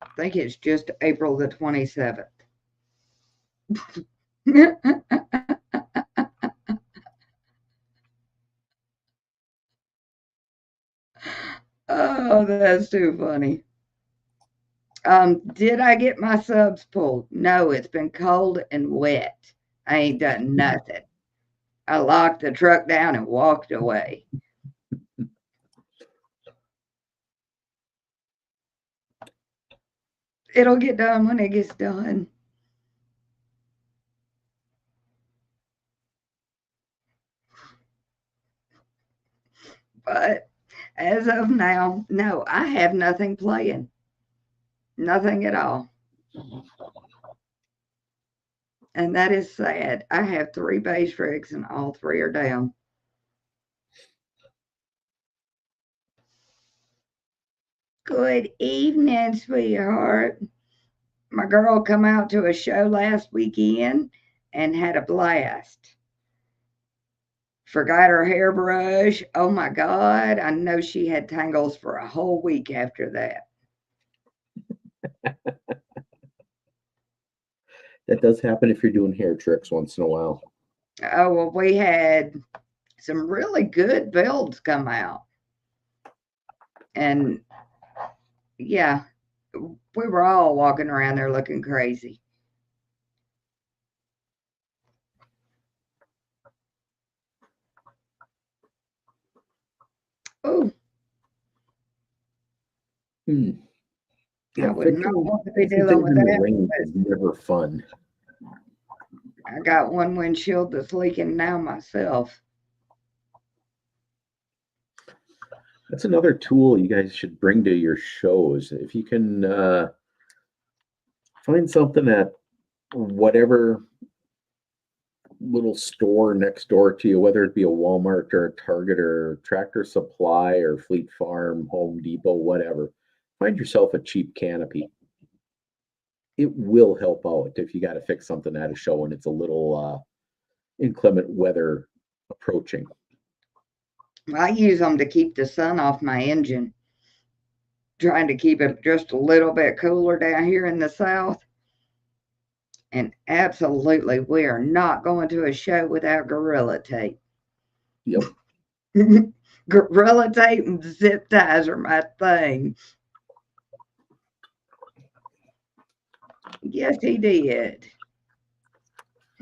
I think it's just April the 27th. Oh, that's too funny. Did I get my subs pulled? No, it's been cold and wet. I ain't done nothing. I locked the truck down and walked away. It'll get done when it gets done. But as of now, no, I have nothing playing. Nothing at all. And that is sad. I have 3 base rigs and all 3 are down. Good evening, sweetheart. My girl come out to a show last weekend and had a blast. Forgot her hairbrush. Oh my God. I know she had tangles for a whole week after that. That does happen if you're doing hair tricks once in a while. Oh, well, we had some really good builds come out. And yeah, we were all walking around there looking crazy. Oh, Yeah, I would not want to be fixing dealing things with in the that. rain is never fun. I got one windshield that's leaking now myself. That's another tool you guys should bring to your shows. If you can find something at whatever little store next door to you, whether it be a Walmart or a Target or Tractor Supply or Fleet Farm, Home Depot, whatever, find yourself a cheap canopy. It will help out if you got to fix something at a show and it's a little inclement weather approaching. I use them to keep the sun off my engine, trying to keep it just a little bit cooler down here in the south. And absolutely, we are not going to a show without Gorilla Tape. Yep. Gorilla Tape and zip ties are my thing. Yes, he did.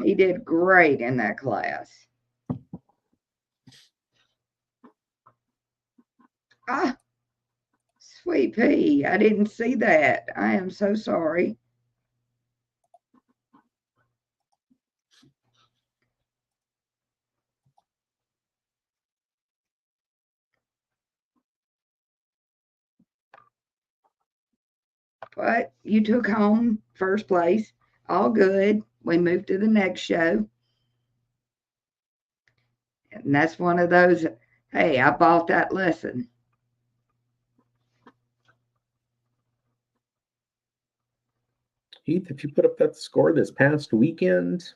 He did great in that class. Ah, sweet pea, I didn't see that. I am so sorry. But you took home first place. All good. We moved to the next show. And that's one of those, hey, I bought that lesson. Heath, if you put up that score this past weekend,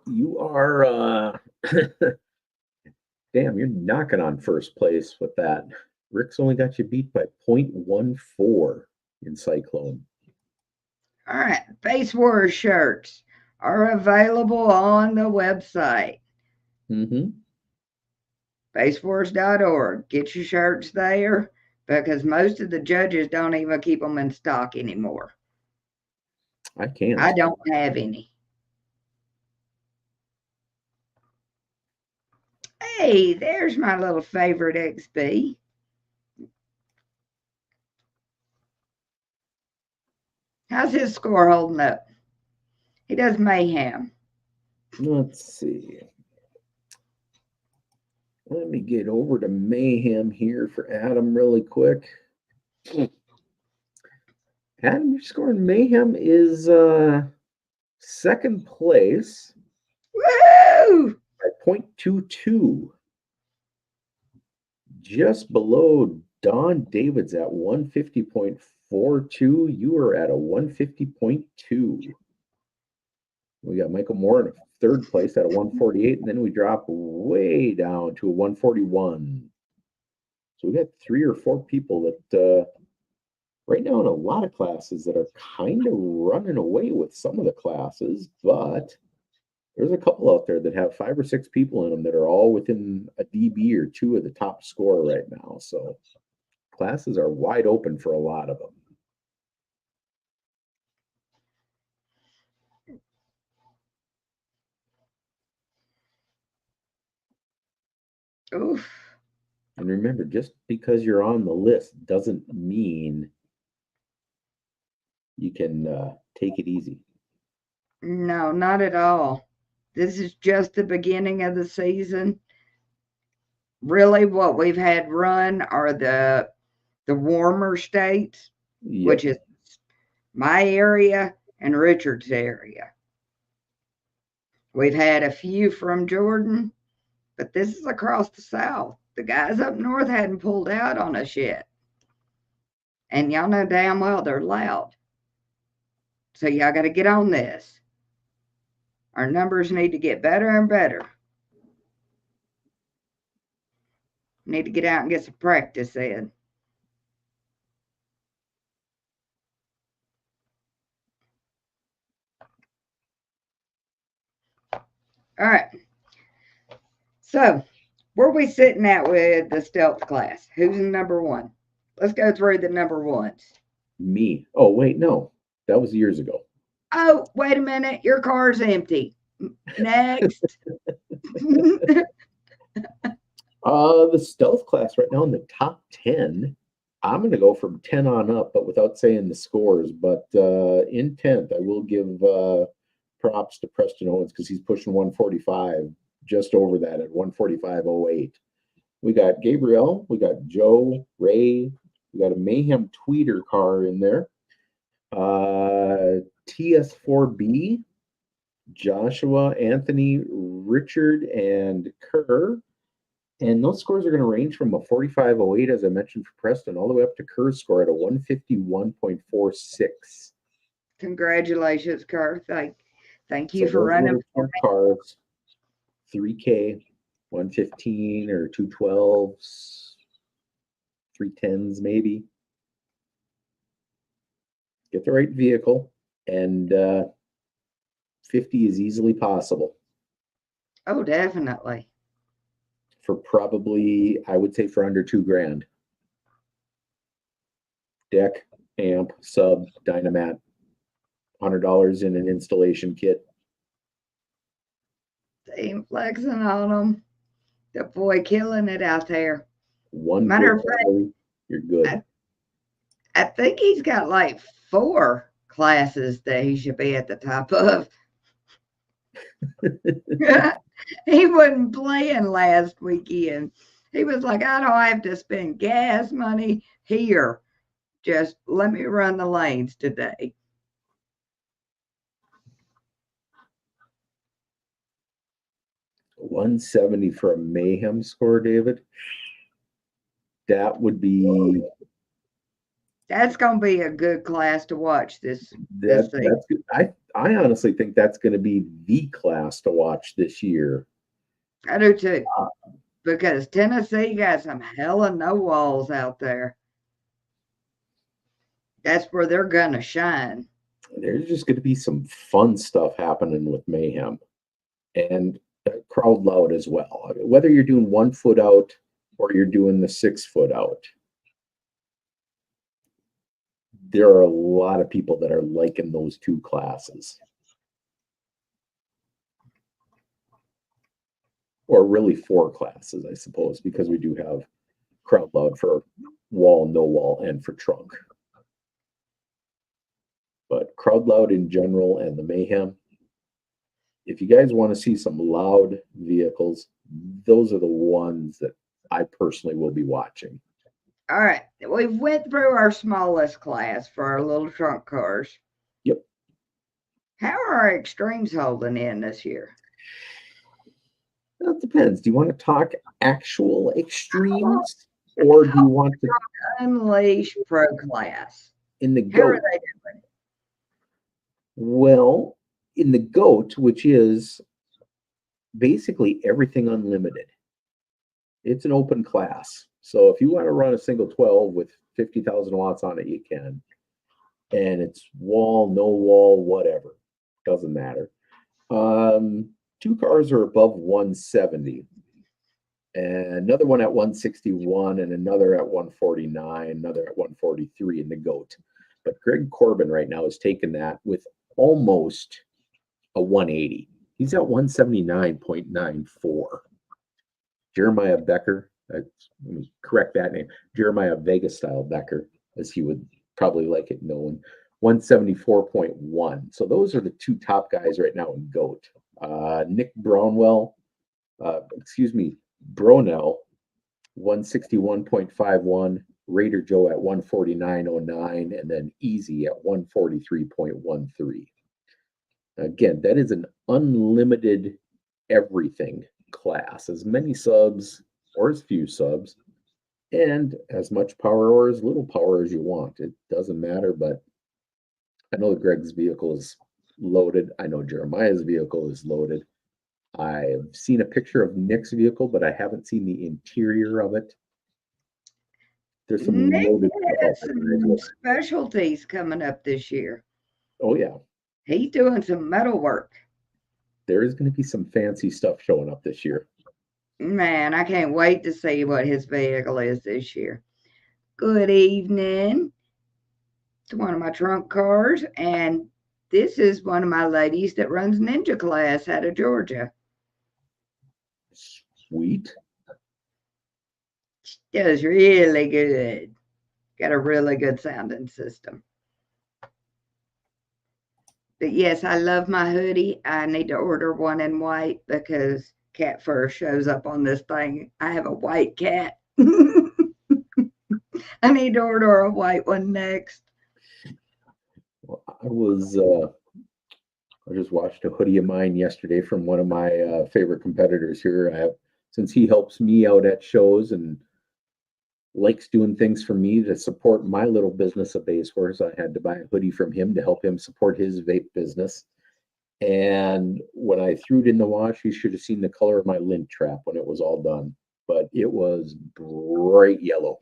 you are damn, you're knocking on first place with that. Rick's only got you beat by 0.14 in Cyclone. All right. Base Wars shirts are available on the website. Basewars.org. Get your shirts there because most of the judges don't even keep them in stock anymore. I can't. I don't have any. Hey, there's my little favorite XB. How's his score holding up? He does mayhem. Let's see. Let me get over to Mayhem here for Adam really quick. Adam, your score in Mayhem is second place. Woo! By 0.22. Just below Don David's at 150.42. You are at a 150.2. We got Michael Moore in third place at a 148, and then we drop way down to a 141. So we got 3 or 4 people that right now in a lot of classes that are kind of running away with some of the classes, but there's a couple out there that have 5 or 6 people in them that are all within a DB or 2 of the top score right now. So classes are wide open for a lot of them. Oof. And remember, just because you're on the list doesn't mean you can take it easy. No, not at all. This is just the beginning of the season. Really, what we've had run are the warmer states, Yep. which is my area and Richards area. We've had a few from Jordan, but this is across the South. The guys up north hadn't pulled out on us yet. And y'all know damn well they're loud. So y'all got to get on this. Our numbers need to get better and better. Need to get out and get some practice in. All right. So, where are we sitting at with the stealth class? Who's in number one? Let's go through the number ones. Me. Oh, wait, no. That was years ago. Oh, wait a minute. Your car's empty. Next. The stealth class right now in the top 10. I'm going to go from 10 on up, but without saying the scores. But in 10th, I will give props to Preston Owens because he's pushing 145, just over that at 145.08. We got Gabriel, we got Joe, Ray, we got a Mayhem Tweeter car in there. TS4B, Joshua, Anthony, Richard, and Kerr. And those scores are going to range from a 45.08, as I mentioned, for Preston, all the way up to Kerr's score at a 151.46. Congratulations, Kerr. Thank you for running for cars. 3K, 115 or 212s, 310s maybe. Get the right vehicle, and 50 is easily possible. Oh, definitely. For probably, I would say, for under $2,000. Deck, amp, sub, dynamat, $100 in an installation kit. Ain't flexing on them. The boy killing it out there. Matter of fact, you're good. I think he's got like 4 classes that he should be at the top of. He wasn't playing last weekend. He was like, I don't have to spend gas money here. Just let me run the lanes today. $170 for a Mayhem score, David. That would be. That's going to be a good class to watch this thing. I honestly think that's going to be the class to watch this year. I do too. Because Tennessee got some hella no walls out there. That's where they're going to shine. There's just going to be some fun stuff happening with Mayhem. And crowd loud as well. Whether you're doing 1 foot out or you're doing the 6 foot out, there are a lot of people that are liking those 2 classes. Or really 4 classes, I suppose, because we do have crowd loud for wall, no wall, and for trunk. But crowd loud in general and the Mayhem, if you guys want to see some loud vehicles, those are the ones that I personally will be watching. All right. We went through our smallest class for our little trunk cars. Yep. How are our extremes holding in this year? That depends. Do you want to talk actual extremes, or do you want to Unleash Pro class? In the How GOAT? are they doing? Well, in the GOAT, which is basically everything unlimited, it's an open class. So if you want to run a single 12 with 50,000 watts on it, you can. And it's wall, no wall, whatever. Doesn't matter. 2 cars are above 170. And another one at 161 and another at 149, another at 143 in the GOAT. But Greg Corbin right now has taken that with almost a 180. He's at 179.94. Jeremiah Becker, let me correct that name, Jeremiah Vegas style Becker, as he would probably like it known, 174.1. So those are the 2 top guys right now in GOAT. Nick Brownell, Bronell, 161.51. Raider Joe at 149.09, and then Easy at 143.13. Again, that is an unlimited everything class, as many subs or as few subs, and as much power or as little power as you want. It doesn't matter, but I know Greg's vehicle is loaded. I know Jeremiah's vehicle is loaded. I've seen a picture of Nick's vehicle, but I haven't seen the interior of it. There's some Nick loaded stuff out has there as some well. specialties coming up this year. Oh yeah, He's doing some metal work. there is going to be some fancy stuff showing up this year. Man, I can't wait to see what his vehicle is this year. Good evening to one of my trunk cars, and this is one of my ladies that runs ninja class out of Georgia. Sweet. She does really good. Got a really good sounding system. But yes, I love my hoodie. I need to order one in white because cat fur shows up on this thing. I have a white cat. I need to order a white one next. Well, I just watched a hoodie of mine yesterday from one of my favorite competitors here. Since he helps me out at shows and likes doing things for me to support my little business of Base Horse, I had to buy a hoodie from him to help him support his vape business. And when I threw it in the wash, you should have seen the color of my lint trap when it was all done. But it was bright yellow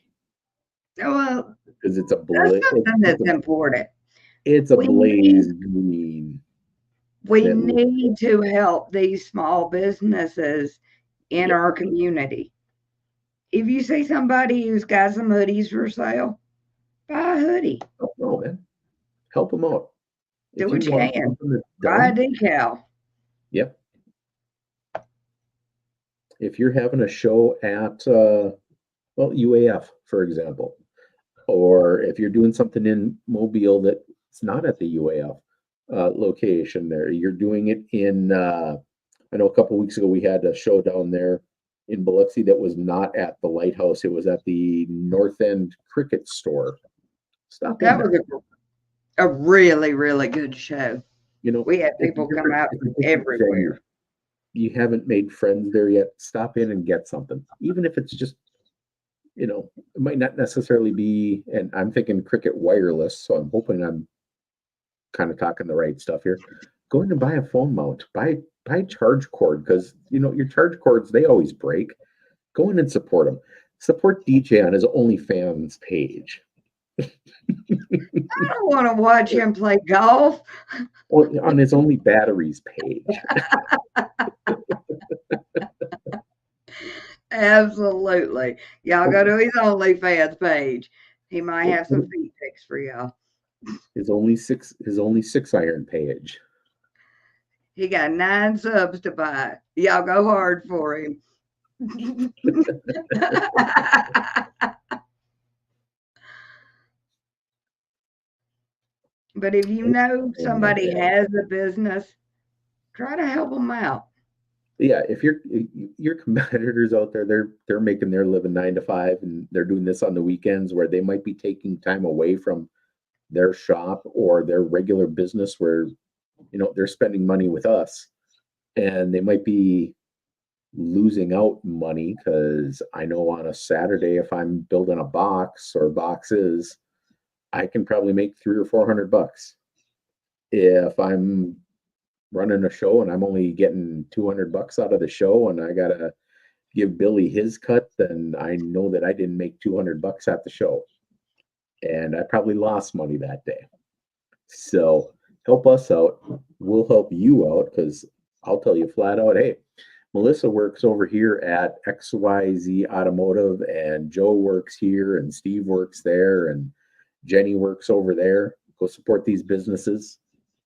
Well, because it's a that's something that's important. it's a We blaze need, green. we That looks need to help these small businesses in Yep. our community. If you see somebody who's got some hoodies for sale, buy a hoodie. No, man. Help them out. Do If what you you want can. something that's Buy a done, decal. yep. If you're having a show at UAF, for example, or if you're doing something in Mobile that's not at the UAF location there, you're doing it in I know a couple weeks ago we had a show down there in Biloxi that was not at the Lighthouse. It was at the North End Cricket Store. Stop in That there. was a really, really good show. You know, We had it's a people come different, out it's a from different venue. everywhere. You haven't made friends there yet, stop in and get something. Even if it's just, it might not necessarily be, and I'm thinking Cricket Wireless, so I'm hoping I'm kind of talking the right stuff here. Go in and buy a phone mount, buy charge cord, because your charge cords, they always break. Go in and support them. Support DJ on his OnlyFans page. I don't want to watch him play golf. Or on his Only Batteries page. Absolutely. Y'all go to his OnlyFans page. He might have some feet pics for y'all. His only six iron page. He got 9 subs to buy. Y'all go hard for him. But if you know somebody has a business, try to help them out. Yeah, if your competitors out there, they're making their living 9 to 5, and they're doing this on the weekends where they might be taking time away from their shop or their regular business where they're spending money with us, and they might be losing out money because I know on a Saturday, if I'm building a box or boxes, I can probably make $300 or $400. If I'm running a show and I'm only getting $200 out of the show and I gotta give Billy his cut, then I know that I didn't make $200 at the show, and I probably lost money that day. So help us out. We'll help you out, because I'll tell you flat out, hey, Melissa works over here at XYZ Automotive, and Joe works here, and Steve works there, and Jenny works over there. Go support these businesses.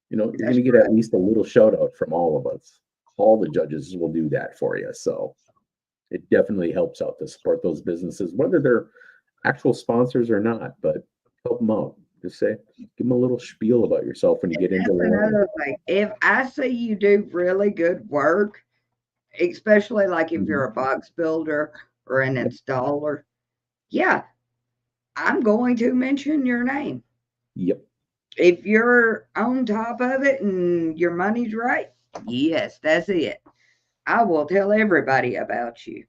You're going to get at least a little shout out from all of us. All the judges will do that for you. So it definitely helps out to support those businesses, whether they're actual sponsors or not, but help them out. Just give them a little spiel about yourself when you get into another thing. If I see you do really good work, especially like if you're a box builder or an installer, yeah, I'm going to mention your name. Yep. If you're on top of it and your money's right, yes, that's it. I will tell everybody about you.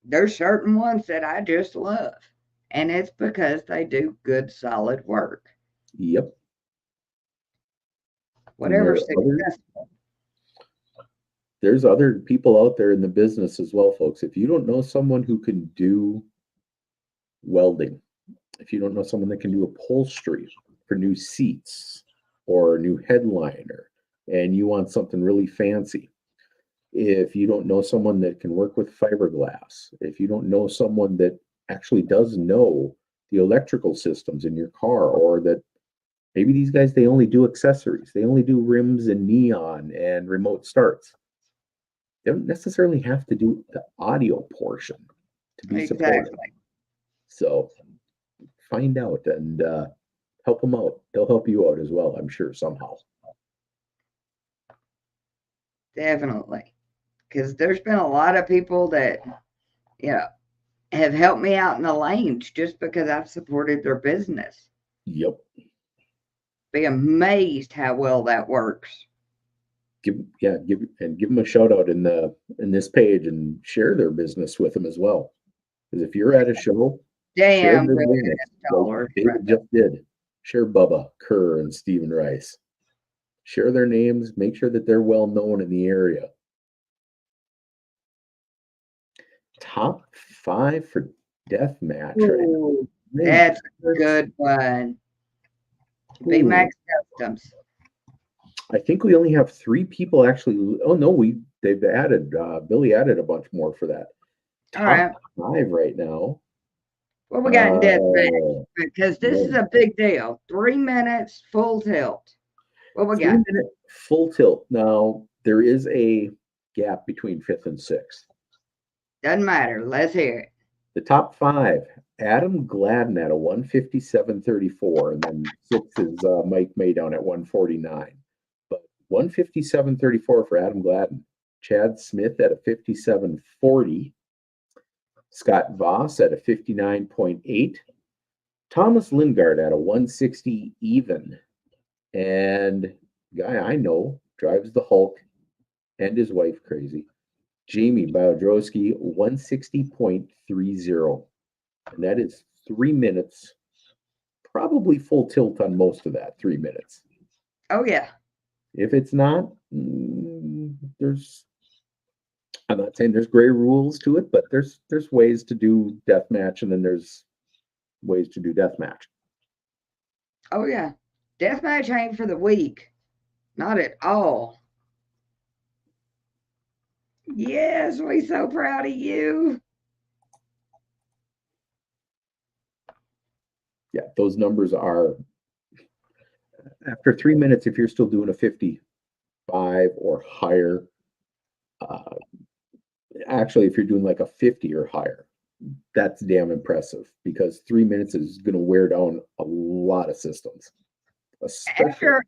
There's certain ones that I just love, and it's because they do good, solid work. Yep. And Whatever successful. there's other people out there in the business as well, folks. If you don't know someone who can do welding, if you don't know someone that can do upholstery for new seats or a new headliner, and you want something really fancy, if you don't know someone that can work with fiberglass, if you don't know someone that actually does know the electrical systems in your car, or that maybe these guys, they only do accessories, they only do rims and neon and remote starts. They don't necessarily have to do the audio portion to be supported. Exactly. So find out and help them out. They'll help you out as well, I'm sure, somehow. Definitely. Because there's been a lot of people that, you know, have helped me out in the lanes just because I've supported their business. Yep. Be amazed how well that works. Give them a shout out in this page and share their business with them as well. Because if you're at a show, share Damn their good business, like David just did. Share Bubba Kerr and Stephen Rice. Share their names. Make sure that they're well known in the area. Top 5 for death match right now. Ooh, that's a good one. VMAX Customs. I think we only have 3 people actually. Oh no, they've added Billy added a bunch more for that. All right. Top 5 right now. What we got in death match? Because this is a big deal. 3 minutes full tilt. What we got? 3-minute full tilt. Now there is a gap between 5th and 6th. Doesn't matter. Let's hear it. The top 5: Adam Gladden at a 157.34, and then 6 is Mike Maydown at 149. But 157.34 for Adam Gladden. Chad Smith at a 57.40. Scott Voss at a 59.8. Thomas Lingard at a 160 even. And guy I know drives the Hulk and his wife crazy. Jamie Biodrowski, 160.30. And that is 3 minutes, probably full tilt on most of that 3 minutes. Oh, yeah. If it's not, I'm not saying there's gray rules to it, but there's ways to do deathmatch, and then there's ways to do deathmatch. Oh, yeah. Deathmatch ain't for the weak. Not at all. Yes, we so proud of you. Yeah, those numbers are, after 3 minutes, if you're still doing a 55 or higher, actually, if you're doing like a 50 or higher, that's damn impressive, because 3 minutes is going to wear down a lot of systems. After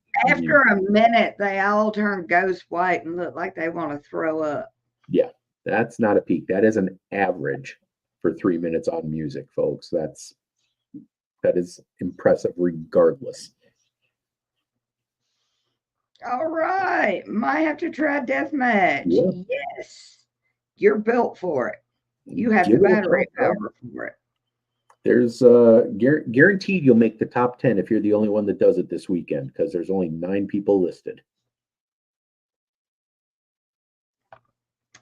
a minute, they all turn ghost white and look like they want to throw up. Yeah, that's not a peak. That is an average for 3 minutes on music, folks. That is impressive regardless. All right. Might have to try deathmatch. Yeah. Yes. You're built for it. You have the battery power for it. There's guaranteed you'll make the top 10 if you're the only one that does it this weekend, because there's only 9 people listed.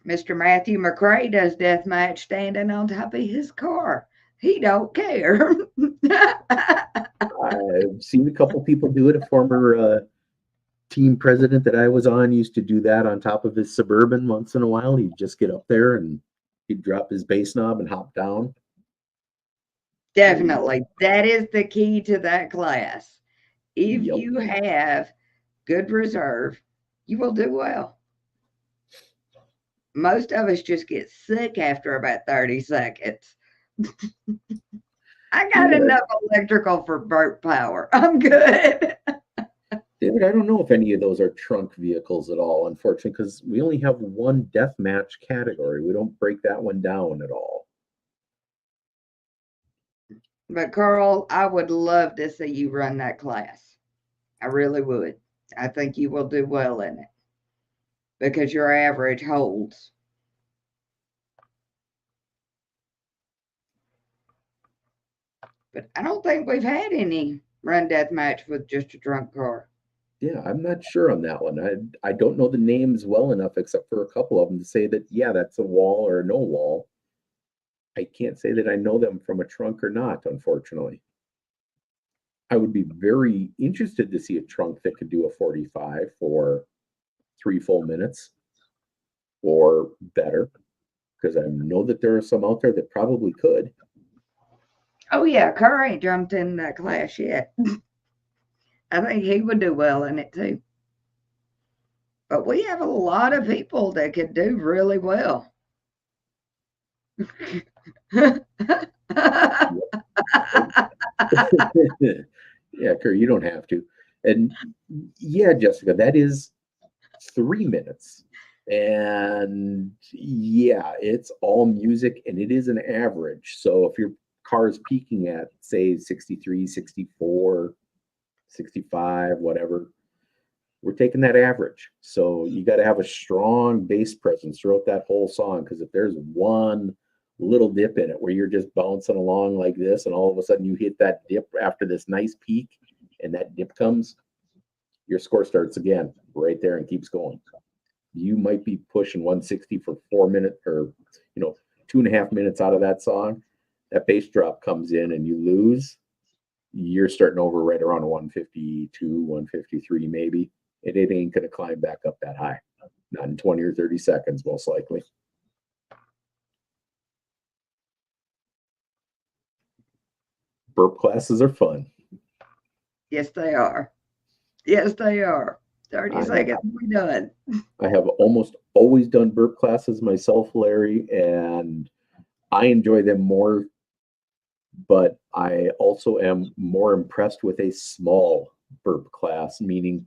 Mr. Matthew McRae does deathmatch standing on top of his car. He don't care. I've seen a couple people do it. A former team president that I was on used to do that on top of his Suburban once in a while. He'd just get up there and he'd drop his bass knob and hop down. Definitely. That is the key to that class. If you have good reserve, you will do well. Most of us just get sick after about 30 seconds. I got enough electrical for burnt power. I'm good. David, I don't know if any of those are trunk vehicles at all, unfortunately, because we only have one deathmatch category. We don't break that one down at all. But Carl, I would love to see you run that class. I really would. I think you will do well in it because your average holds. But I don't think we've had any run death match with just a drunk car. Yeah, I'm not sure on that one. I don't know the names well enough, except for a couple of them, to say that yeah, that's a wall or no wall. I can't say that I know them from a trunk or not, unfortunately. I would be very interested to see a trunk that could do a 45 for 3 full minutes or better, because I know that there are some out there that probably could. Oh yeah, Kerr ain't jumped in that class yet. I think he would do well in it too. But we have a lot of people that could do really well. Yeah, Kerr, you don't have to. And yeah, Jessica, that is 3 minutes. And yeah, it's all music and it is an average. So if your car is peaking at, say, 63, 64, 65, whatever, we're taking that average. So you got to have a strong bass presence throughout that whole song. Because if there's one little dip in it where you're just bouncing along like this, and all of a sudden you hit that dip after this nice peak, and that dip comes, your score starts again right there and keeps going. You might be pushing 160 for 4 minutes or 2.5 minutes out of that song. That bass drop comes in and you lose. You're starting over right around 152, 153 maybe. And it ain't going to climb back up that high. Not in 20 or 30 seconds, most likely. Burp classes are fun. Yes, they are. Yes, they are. 30 I, seconds, we done. I have almost always done burp classes myself, Larry, and I enjoy them more, but I also am more impressed with a small burp class, meaning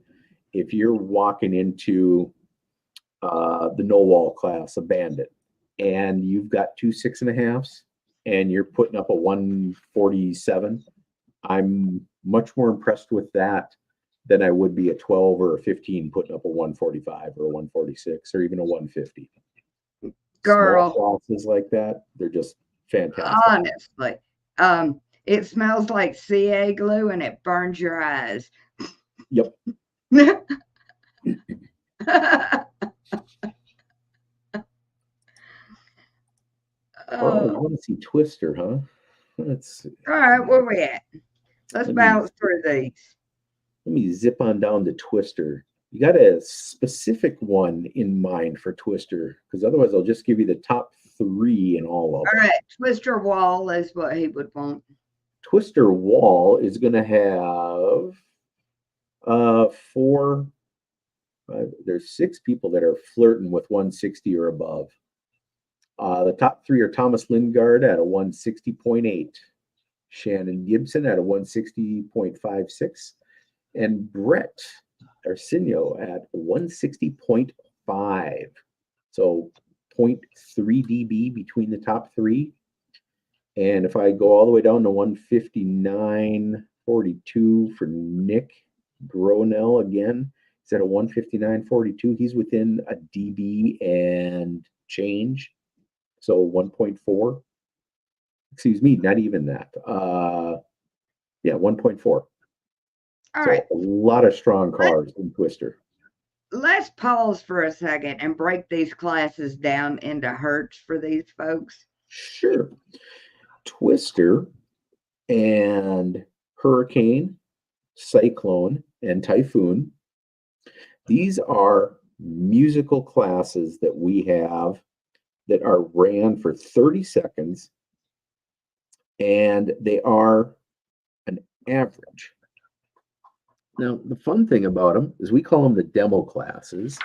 if you're walking into the no wall class, a bandit, and you've got two 6.5s and you're putting up a 147, I'm much more impressed with that than I would be a 12 or a 15 putting up a 145 or a 146 or even a 150. Girl, Small classes like that, they're just fantastic. honestly, it smells like CA glue and it burns your eyes. Yep. Oh, you Oh, want to see Twister, huh? Let's see. all right, where we at? Let's Let me bounce through these. let me zip on down to Twister. You got a specific one in mind for Twister, because otherwise I'll just give you the top three in all of All them. right, Twister Wall is what he would want. Twister Wall is going to have four. There's 6 people that are flirting with 160 or above. The top three are Thomas Lingard at a 160.8, Shannon Gibson at a 160.56, and Brett Arsenio at 160.5. So 0.3 dB between the top three. And if I go all the way down to 159.42 for Nick Gronell again, he's at a 159.42. He's within a dB and change. So 1.4. Excuse me, not even that. 1.4. All So right, a lot of strong cars in Twister. let's pause for a second and break these classes down into hertz for these folks. Sure. Twister and Hurricane, Cyclone, and Typhoon. These are musical classes that we have that are ran for 30 seconds, and they are an average. Now, the fun thing about them is we call them the demo classes,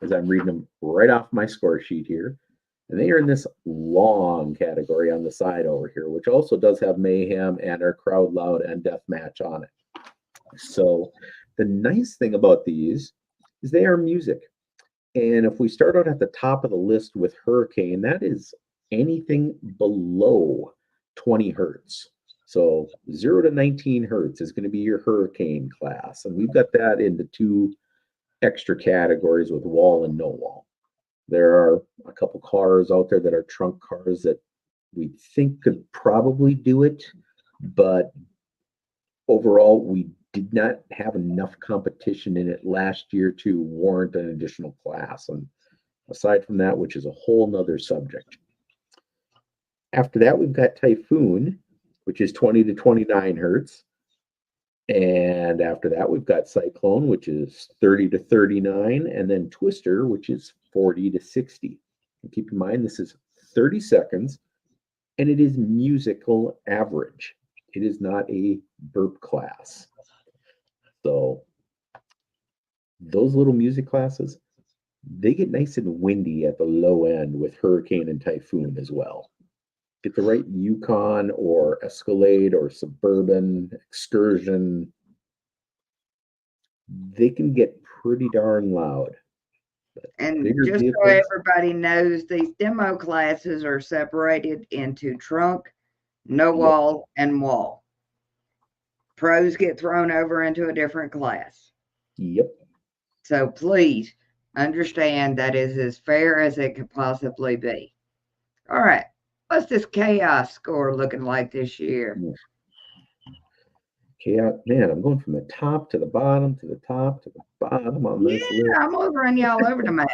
as I'm reading them right off my score sheet here. And they are in this long category on the side over here, which also does have Mayhem and our Crowd Loud and Deathmatch on it. So the nice thing about these is they are music. And if we start out at the top of the list with Hurricane, that is anything below 20 hertz. So 0 to 19 hertz is going to be your hurricane class. And we've got that into two extra categories with wall and no wall. There are a couple cars out there that are trunk cars that we think could probably do it, but overall, we did not have enough competition in it last year to warrant an additional class. And aside from that, which is a whole nother subject. After that, we've got Typhoon, which is 20 to 29 hertz. And after that, we've got Cyclone, which is 30 to 39, and then Twister, which is 40 to 60. And keep in mind, this is 30 seconds, and it is musical average. It is not a burp class. So those little music classes, they get nice and windy at the low end with Hurricane and Typhoon as well. Get the right Yukon or Escalade or Suburban Excursion, they can get pretty darn loud. And Bigger just so vehicles, everybody knows, these demo classes are separated into trunk, no yep, wall, and wall. Pros get thrown over into a different class. yep. So please understand that is as fair as it could possibly be. All right. What's this chaos score looking like this year? Chaos, man, I'm going from the top to the bottom to the top to the bottom on this Yeah, list. I'm over y'all over the map.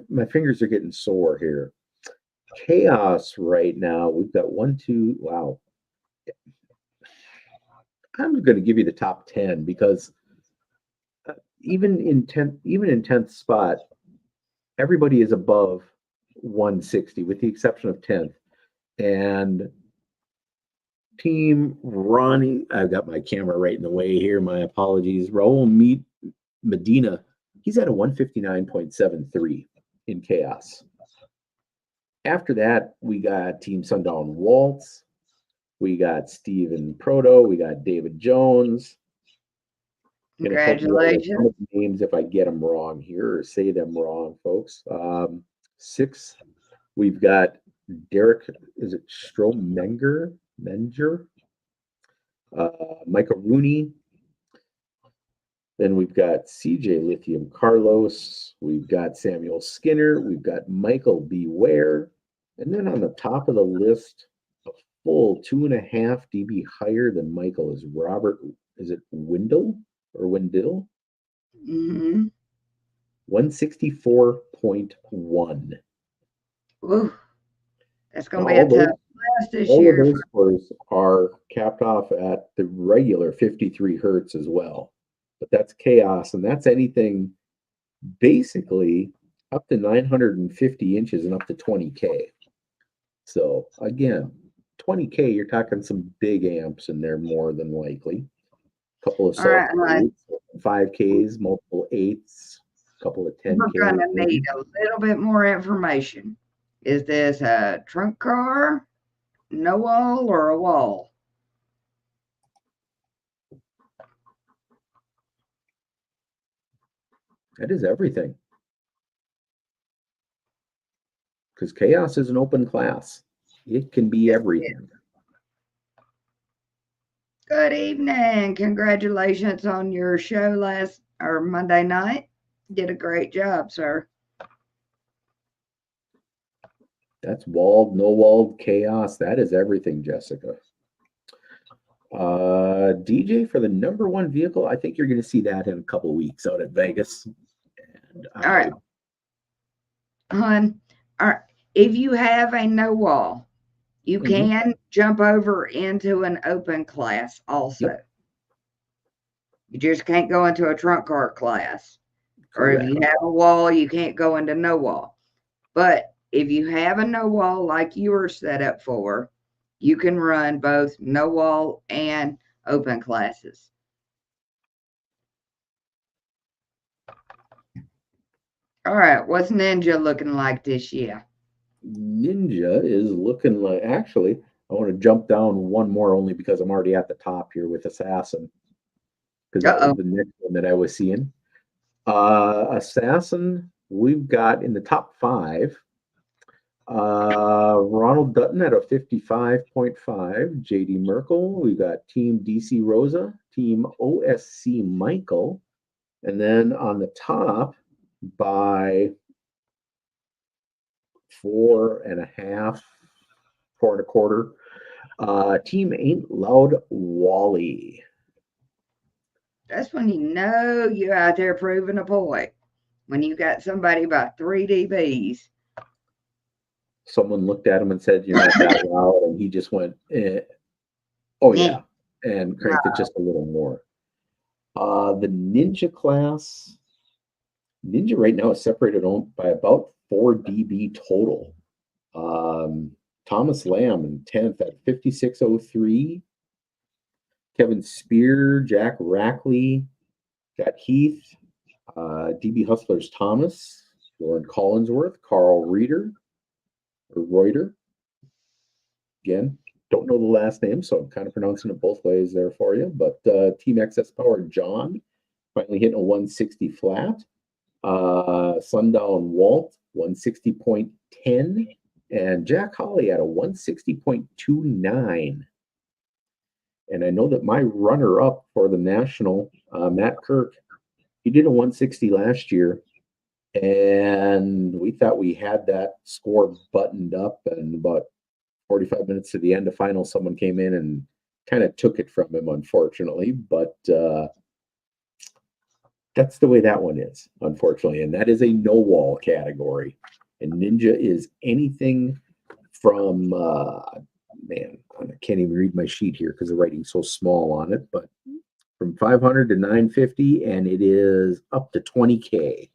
My fingers are getting sore here. Chaos right now, we've got one, two, wow. I'm going to give you the top 10 because even in 10th spot, everybody is above 160 with the exception of 10th. And Team Ronnie, I've got my camera right in the way here. My apologies. Raul Medina, he's at a 159.73 in chaos. After that, we got Team Sundown Waltz. We got Steven Proto. We got David Jones. Congratulations. Some of the names if I get them wrong here or say them wrong, folks. 6, we've got Derek, is it Stromenger? Michael Rooney. Then we've got CJ Lithium Carlos. We've got Samuel Skinner. We've got Michael Beware. And then on the top of the list, a full 2.5 dB higher than Michael is Robert. Is it Wendell or Wendell? Mm-hmm. 164.1. Ooh, that's going to Now, be a tough class this all year. of those scores are capped off at the regular 53 hertz as well. But that's chaos, and that's anything basically up to 950 inches and up to 20K. So again, 20K, you're talking some big amps in there more than likely. A couple of All right, hon. 5Ks, multiple 8s, a couple of 10Ks. We're going to need a little bit more information. Is this a trunk car, no wall, or a wall? That is everything. Because chaos is an open class. It can be everything. Good evening. Congratulations on your show Monday night. Did a great job, sir. That's walled, no walled chaos. That is everything, Jessica. DJ for the number 1 vehicle. I think you're going to see that in a couple of weeks out at Vegas. And all right. Hon, all right. If you have a no wall, you can jump over into an open class also. Yep. You just can't go into a trunk car class. Correct. Or if you have a wall, you can't go into no wall. But if you have a no wall like you were set up for, you can run both no wall and open classes. All right, what's Ninja looking like this year? Ninja is looking like, actually, I want to jump down one more only because I'm already at the top here with Assassin. Because that was the next one that I was seeing. Assassin, we've got in the top 5, Ronald Dutton at a 55.5. JD Merkel. We got Team DC Rosa, Team OSC Michael. And then on the top by 4.5, 4.25. Team Ain't Loud Wally. That's when you know you're out there proving a point. When you got somebody about 3 dBs. Someone looked at him and said, "You're not that loud," and he just went, "Oh yeah," and cranked it just a little more. The Ninja class, Ninja right now is separated by about 4 dB total. Thomas Lamb in 10th at 56.03. Kevin Spear, Jack Rackley, got Heath, DB Hustlers Thomas, Lauren Collinsworth, Carl Reuter. Again, don't know the last name, so I'm kind of pronouncing it both ways there for you. But Team XS Power John finally hitting a 160 flat. Sundown Walt 160.10, and Jack Holly at a 160.29. And I know that my runner-up for the national, Matt Kirk, he did a 160 last year, and we thought we had that score buttoned up. And about 45 minutes to the end of final, someone came in and kind of took it from him, unfortunately. But that's the way that one is, unfortunately. And that is a no wall category. And Ninja is anything from, man, I can't even read my sheet here because the writing's so small on it, but from 500 to 950, and it is up to 20K.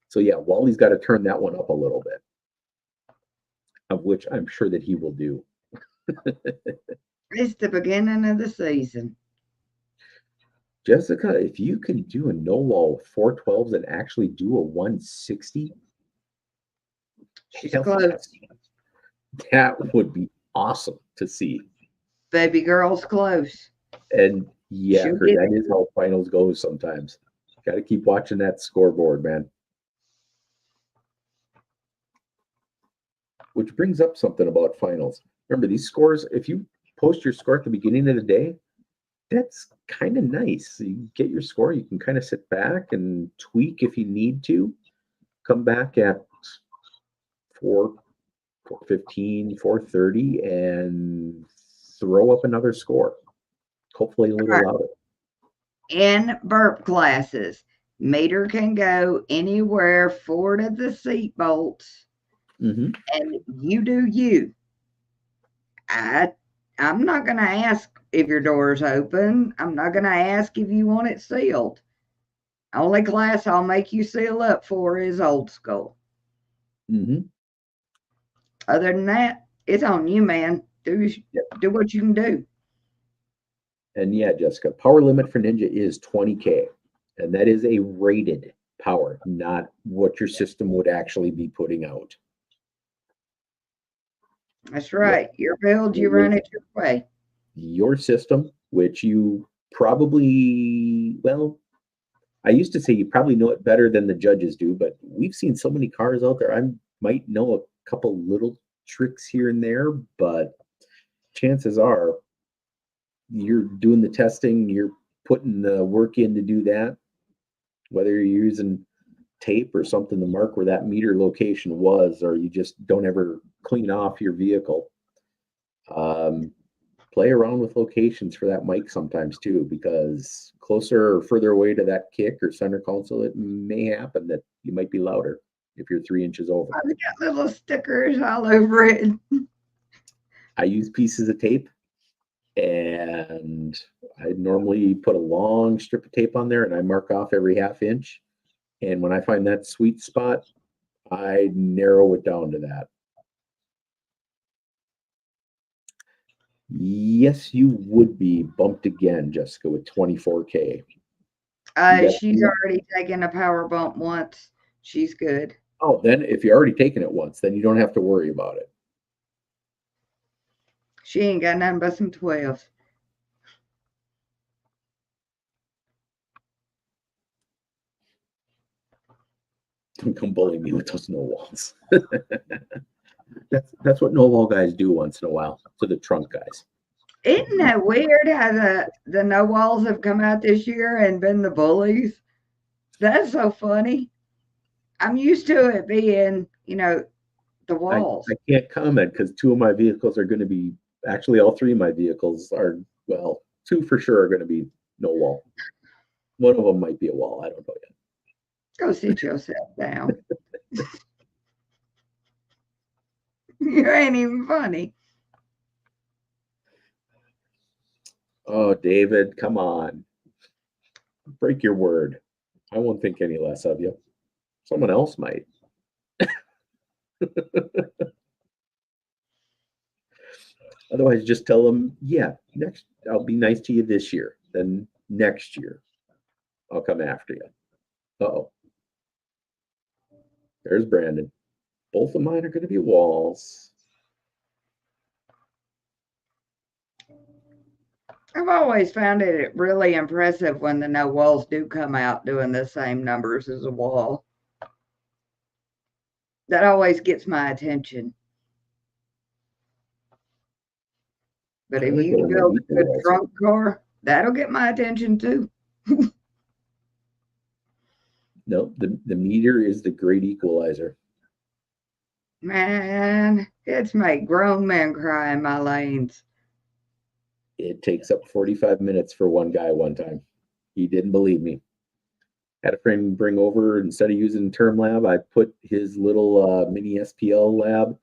So yeah, Wally's got to turn that one up a little bit, of which I'm sure that he will do. It's the beginning of the season. Jessica, if you can do a no wall with 412s and actually do a 160, she's close. That would be awesome to see. Baby girl's close. And yeah, that is how finals go sometimes. Got to keep watching that scoreboard, man. Which brings up something about finals. Remember, these scores, if you post your score at the beginning of the day, that's kind of nice. You get your score, you can kind of sit back and tweak if you need to. Come back at 4:15, 4:30, and throw up another score. Hopefully a little louder. In burp classes, meter can go anywhere forward of the seat bolts, and you do you. I'm not going to ask if your door's open. I'm not going to ask if you want it sealed. Only class I'll make you seal up for is old school. Other than that, it's on you, man. Do what you can do. And yeah, Jessica, power limit for Ninja is 20K. And that is a rated power, not what your system would actually be putting out. That's right. Your build, you run it your way. Your system, which you probably, well, I used to say you probably know it better than the judges do, but we've seen so many cars out there. I might know a couple little tricks here and there, but chances are you're doing the testing, you're putting the work in to do that, whether you're using tape or something to mark where that meter location was, or you just don't ever clean off your vehicle. Play around with locations for that mic sometimes too, because closer or further away to that kick or center console, it may happen that you might be louder if you're 3 inches over. I've got little stickers all over it. I use pieces of tape, and I normally put a long strip of tape on there, and I mark off every half inch. And when I find that sweet spot, I narrow it down to that. Yes, you would be bumped again, Jessica, with 24K. She's already taken a power bump once. She's good. Oh, then if you're already taking it once, then you don't have to worry about it. She ain't got nothing but some 12s. Come bully me with those no walls. That's what no wall guys do once in a while to the trunk guys. Isn't that weird how the no walls have come out this year and been the bullies? That's so funny. I'm used to it being, the I walls. can't comment because two of my vehicles are going to be, actually all three of my vehicles are, well, two for sure are going to be no wall. One of them might be a wall. I don't know yet. Go sit yourself down. You ain't even funny. Oh, David, come on. Break your word. I won't think any less of you. Someone else might. Otherwise, just tell them, yeah, next I'll be nice to you this year. Then next year, I'll come after you. Uh-oh. There's Brandon. Both of mine are going to be walls. I've always found it really impressive when the no walls do come out doing the same numbers as a wall. That always gets my attention. But if you can build a good trunk car, that'll get my attention too. No, the meter is the great equalizer. Man, it's made grown men cry in my lanes. It takes up 45 minutes for one guy one time. He didn't believe me. Had a friend bring over, instead of using Term Lab, I put his little mini SPL lab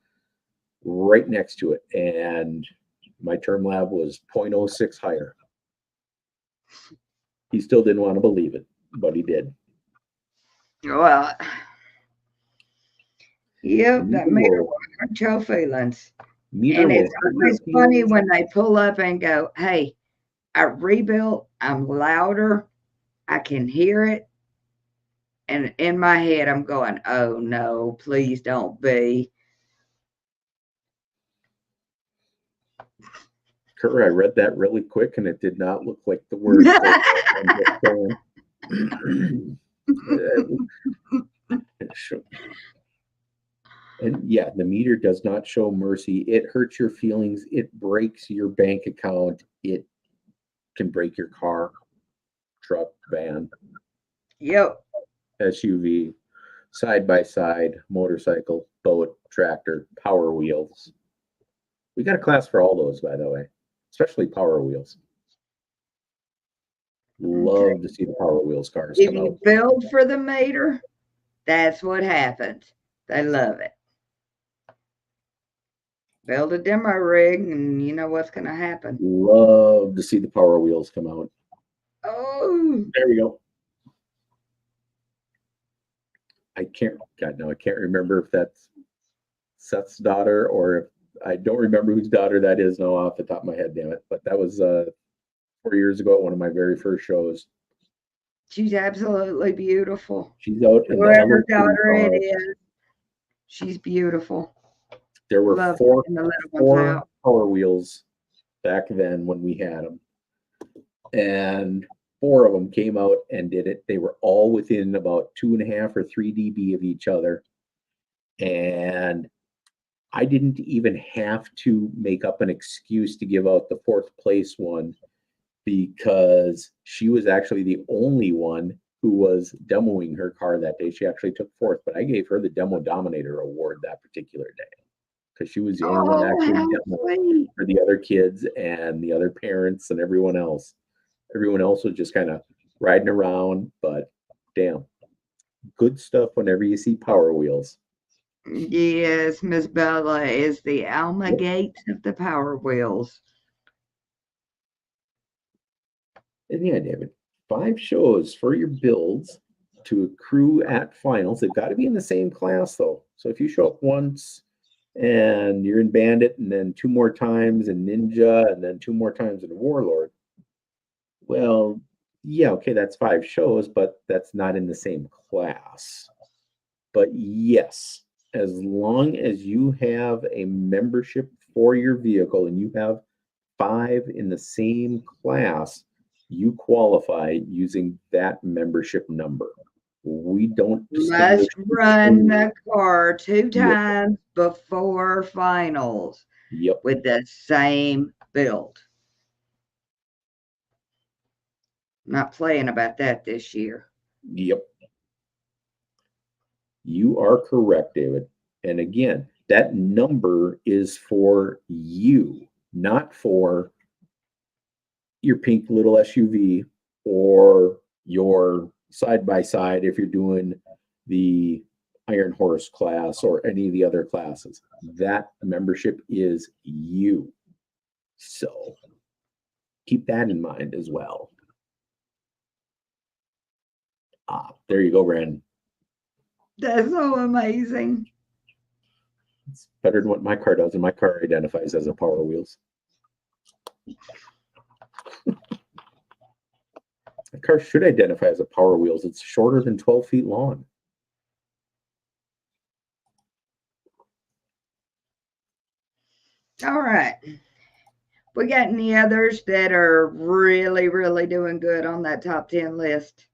right next to it. And my Term Lab was 0.06 higher. He still didn't want to believe it, but he did. Well, yep, that meter will hurt your feelings. And it's always funny when they pull up and go, hey, I rebuilt, I'm louder, I can hear it. And in my head, I'm going, oh no, please don't be. Kurt, I read that really quick and it did not look like the word. And yeah, the meter does not show mercy. It hurts your feelings. It breaks your bank account. It can break your car, truck, van, Yep. SUV, side by side, motorcycle, boat, tractor, Power Wheels. We got a class for all those, by the way, especially Power Wheels. Love to see the Power Wheels cars If come you out. build for the meter, that's what happens. They love it. Build a demo rig, and you know what's going to happen. Love to see the Power Wheels come out. Oh, there we go. I can't remember if that's Seth's daughter or if I don't remember whose daughter that is now off the top of my head, damn it. But that was 4 years ago at one of my very first shows. She's absolutely beautiful. She's out in whoever daughter it is. She's beautiful. There were four Power Wheels back then when we had them. And 4 of them came out and did it. They were all within about 2.5 or 3 dB of each other. And I didn't even have to make up an excuse to give out the 4th place one because she was actually the only one who was demoing her car that day. She actually took 4th, but I gave her the Demo Dominator award that particular day because she was the only one actually demoing for the other kids and the other parents and everyone else. Everyone else was just kind of riding around, but damn, good stuff whenever you see Power Wheels. Yes, Miss Bella is the Alma Gates of the Power Wheels. And yeah, David, 5 shows for your builds to accrue at finals. They've got to be in the same class, though. So if you show up once and you're in Bandit and then 2 more times in Ninja and then 2 more times in Warlord, well, yeah, okay, that's 5 shows, but that's not in the same class. But yes, as long as you have a membership for your vehicle and you have 5 in the same class, you qualify using that membership number. we don't Must distinguish run between. the car 2 Yep. times before finals Yep. with the same build. Not playing about that this year. Yep. You are correct, David. And again, that number is for you, not for your pink little SUV or your side by side if you're doing the Iron Horse class or any of the other classes. That membership is you. So keep that in mind as well. There you go, Brandon. That's so amazing. It's better than what my car does, and my car identifies as a Power Wheels. The car should identify as a Power Wheels. It's shorter than 12 feet long. All right. We got any others that are really, really doing good on that top 10 list?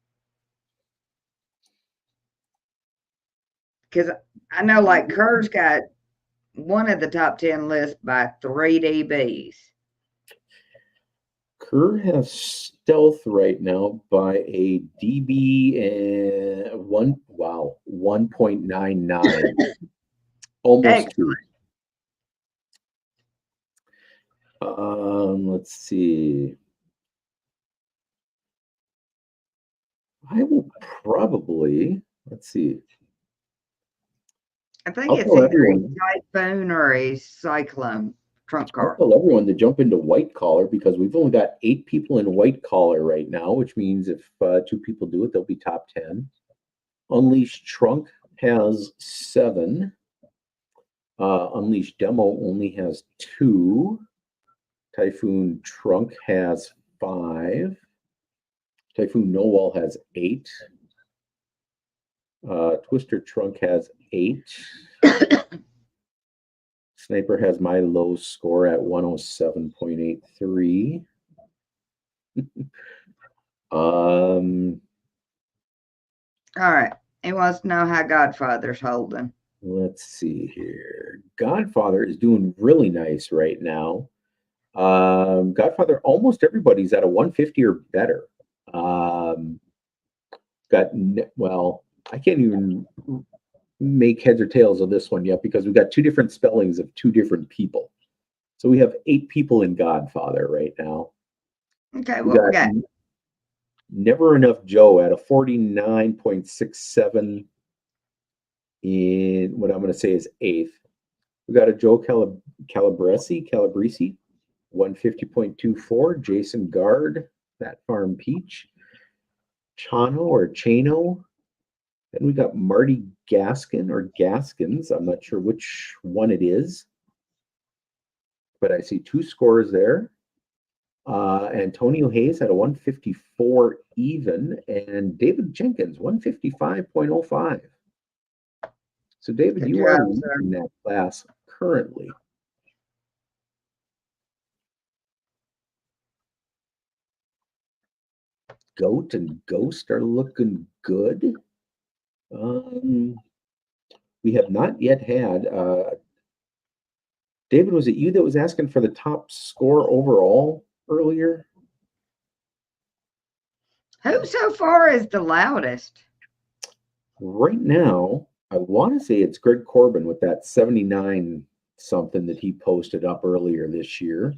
Because I know like Kerr's got one of the top 10 lists by 3 DBs. Kerr has stealth right now by a DB and 1.99. Almost two. Let's see. I will probably, let's see. I think it's either a Typhoon or a Cyclone trunk car. I'll tell everyone to jump into white collar because we've only got 8 people in white collar right now, which means if 2 people do it, they'll be top 10. Unleashed Trunk has 7. Unleashed Demo only has 2. Typhoon Trunk has 5. Typhoon No Wall has 8. Twister Trunk has 8. Sniper has my low score at 107.83. All right. He wants to know how Godfather's holding. Let's see here. Godfather is doing really nice right now. Godfather, almost everybody's at a 150 or better. I can't even make heads or tails of this one yet because we've got 2 different spellings of 2 different people. So we have 8 people in Godfather right now. Okay, what we got? Never Enough Joe at a 49.67 in what I'm going to say is 8th. We got a Joe Calabrese, 150.24. Jason Guard, that Farm Peach. Chano. Then we got Marty Gaskin or Gaskins. I'm not sure which one it is, but I see 2 scores there. Antonio Hayes had a 154 even, and David Jenkins 155.05. So David, you are leading that class currently. Goat and Ghost are looking good. We have not yet had David, was it you that was asking for the top score overall earlier? Who so far is the loudest? Right now, I want to say it's Greg Corbin with that 79 something that he posted up earlier this year.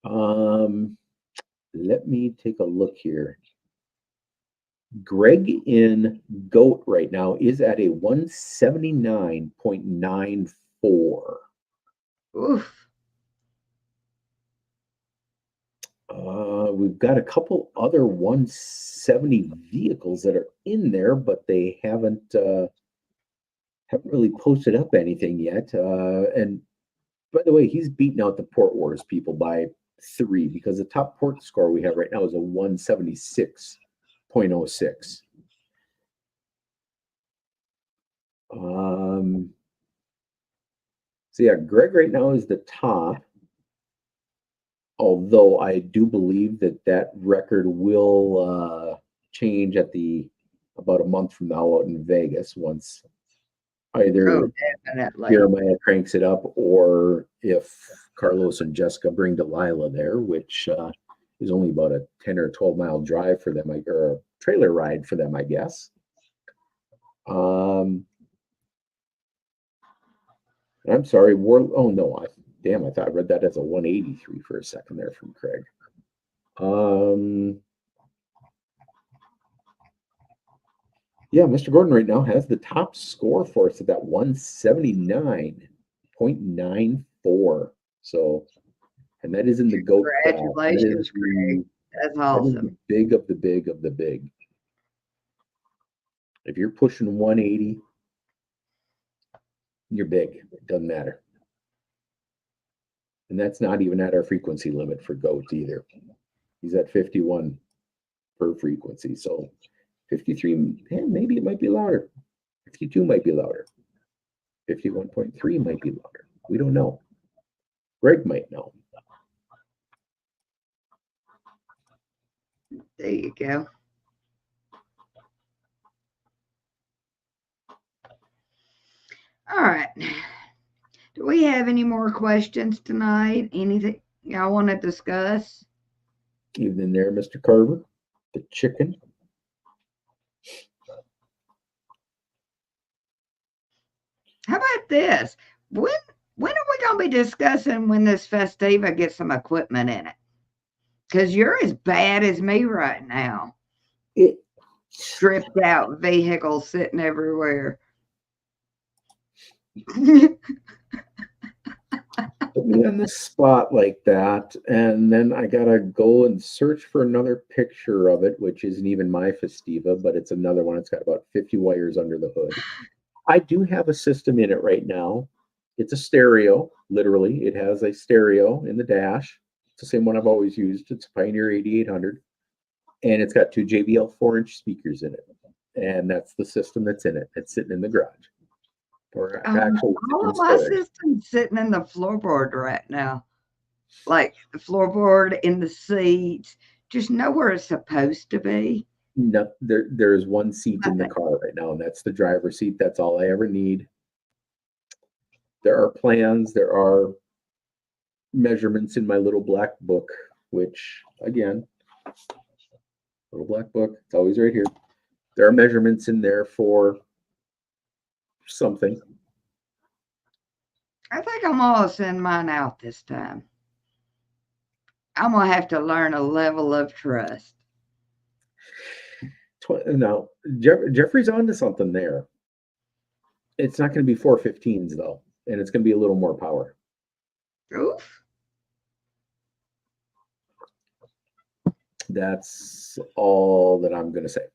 Let me take a look here. Greg in GOAT right now is at a 179.94. Oof. We've got a couple other 170 vehicles that are in there, but they haven't really posted up anything yet. And by the way, he's beaten out the Port Wars people by 3 because the top port score we have right now is a 176.06. So yeah, Greg right now is the top. Although I do believe that record will change at the about a month from now out in Vegas once either Oh, definitely. Jeremiah cranks it up or if Carlos and Jessica bring Delilah there, which is only about a 10 or 12 mile drive for them, or a trailer ride for them, I guess. I'm sorry, oh no, I thought I read that as a 183 for a second there from Craig. Yeah, Mr. Gordon right now has the top score for us at that 179.94. So, and that is in the GOAT class. Congratulations, Craig. That's That is the awesome. big of the big of the big. If you're pushing 180, you're big. It doesn't matter. And that's not even at our frequency limit for GOAT either. He's at 51 per frequency. So 53, maybe it might be louder. 52 might be louder. 51.3 might be louder. We don't know. Greg might know. There you go. All right. Do we have any more questions tonight? Anything y'all want to discuss? Evening there, Mr. Carver. The chicken. How about this? When are we going to be discussing when this Festiva gets some equipment in it? Because you're as bad as me right now. Stripped out vehicles sitting everywhere. Put me on the spot like that, and then I gotta go and search for another picture of it, which isn't even my Festiva, but it's another one. It's got about 50 wires under the hood. I do have a system in it right now. It's a stereo, literally. It has a stereo in the dash. It's the same one I've always used. It's a Pioneer 8800, and it's got two JBL 4-inch speakers in it, and that's the system that's in it. It's sitting in the garage. Or actually, all of my systems sitting in the floorboard right now, like the floorboard in the seats, just know where it's supposed to be. No, there's one seat in the car right now, and that's the driver's seat. That's all I ever need. There are plans, there are measurements in my little black book, which again, little black book, it's always right here. There are measurements in there for something. I think I'm gonna send mine out this time. I'm gonna have to learn a level of trust. Now, Jeffrey's onto something there. It's not going to be 415s though, and it's going to be a little more power. Oof. That's all that I'm going to say.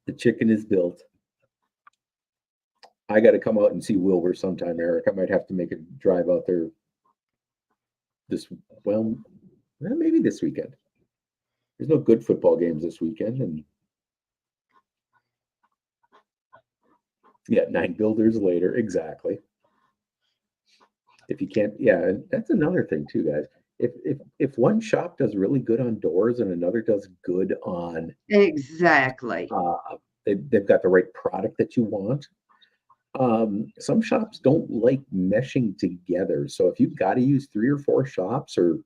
The chicken is built. I got to come out and see Wilbur sometime, Eric. I might have to make a drive out there maybe this weekend. There's no good football games this weekend, and 9 builders later, exactly. If you can't, that's another thing too, guys. If one shop does really good on doors and another does good on exactly, they've got the right product that you want. Some shops don't like meshing together, so if you've got to use 3 or 4 shops or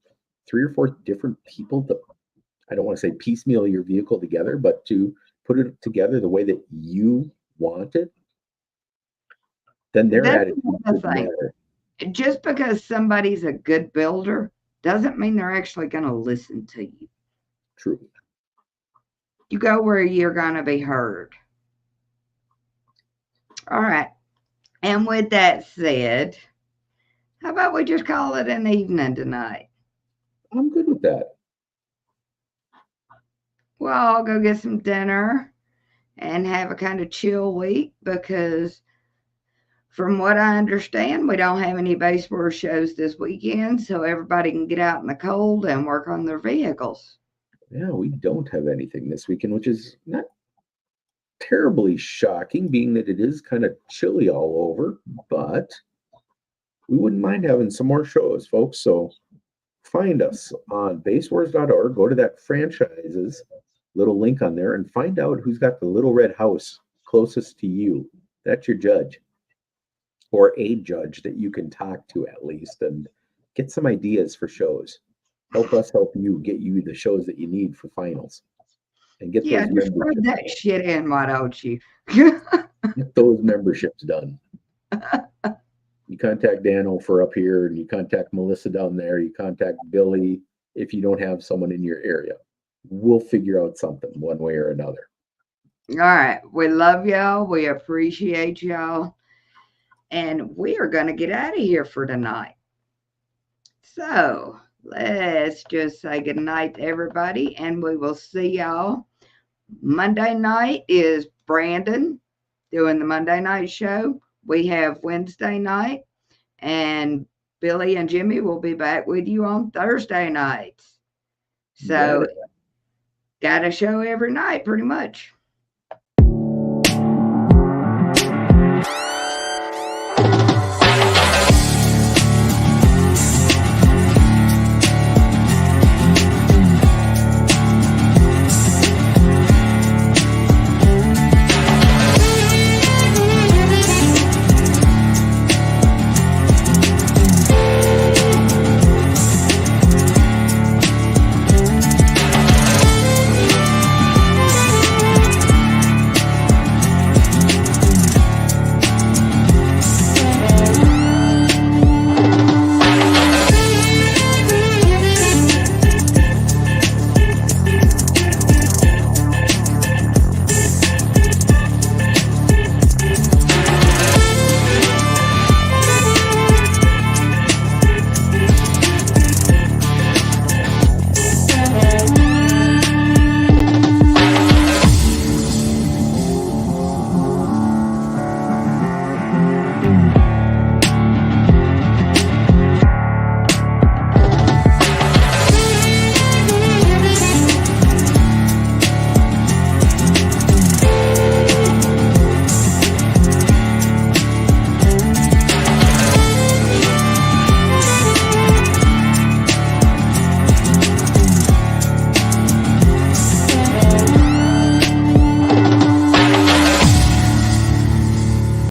3 or 4 different people to, I don't want to say piecemeal your vehicle together, but to put it together the way that you want it, then their attitude doesn't matter. Just because somebody's a good builder doesn't mean they're actually going to listen to you. True. You go where you're going to be heard. All right. And with that said, how about we just call it an evening tonight? I'm good with that. Well, I'll go get some dinner and have a kind of chill week because from what I understand, we don't have any baseball shows this weekend, so everybody can get out in the cold and work on their vehicles. Yeah, we don't have anything this weekend, which is not terribly shocking, being that it is kind of chilly all over, but we wouldn't mind having some more shows, folks. So find us on basewars.org. Go to that franchises little link on there and find out who's got the little red house closest to you. That's your judge, or a judge that you can talk to at least, and get some ideas for shows. Help us help you get you the shows that you need for finals, and get Yeah, those just rub memberships. that shit in, why don't you? Get those memberships done. You contact Dano for up here, and you contact Melissa down there. You contact Billy if you don't have someone in your area. We'll figure out something one way or another. All right. We love y'all. We appreciate y'all. And we are going to get out of here for tonight. So let's just say good night to everybody, and we will see y'all. Monday night is Brandon doing the Monday night show. We have Wednesday night, and Billy and Jimmy will be back with you on Thursday nights. So, got a show every night pretty much.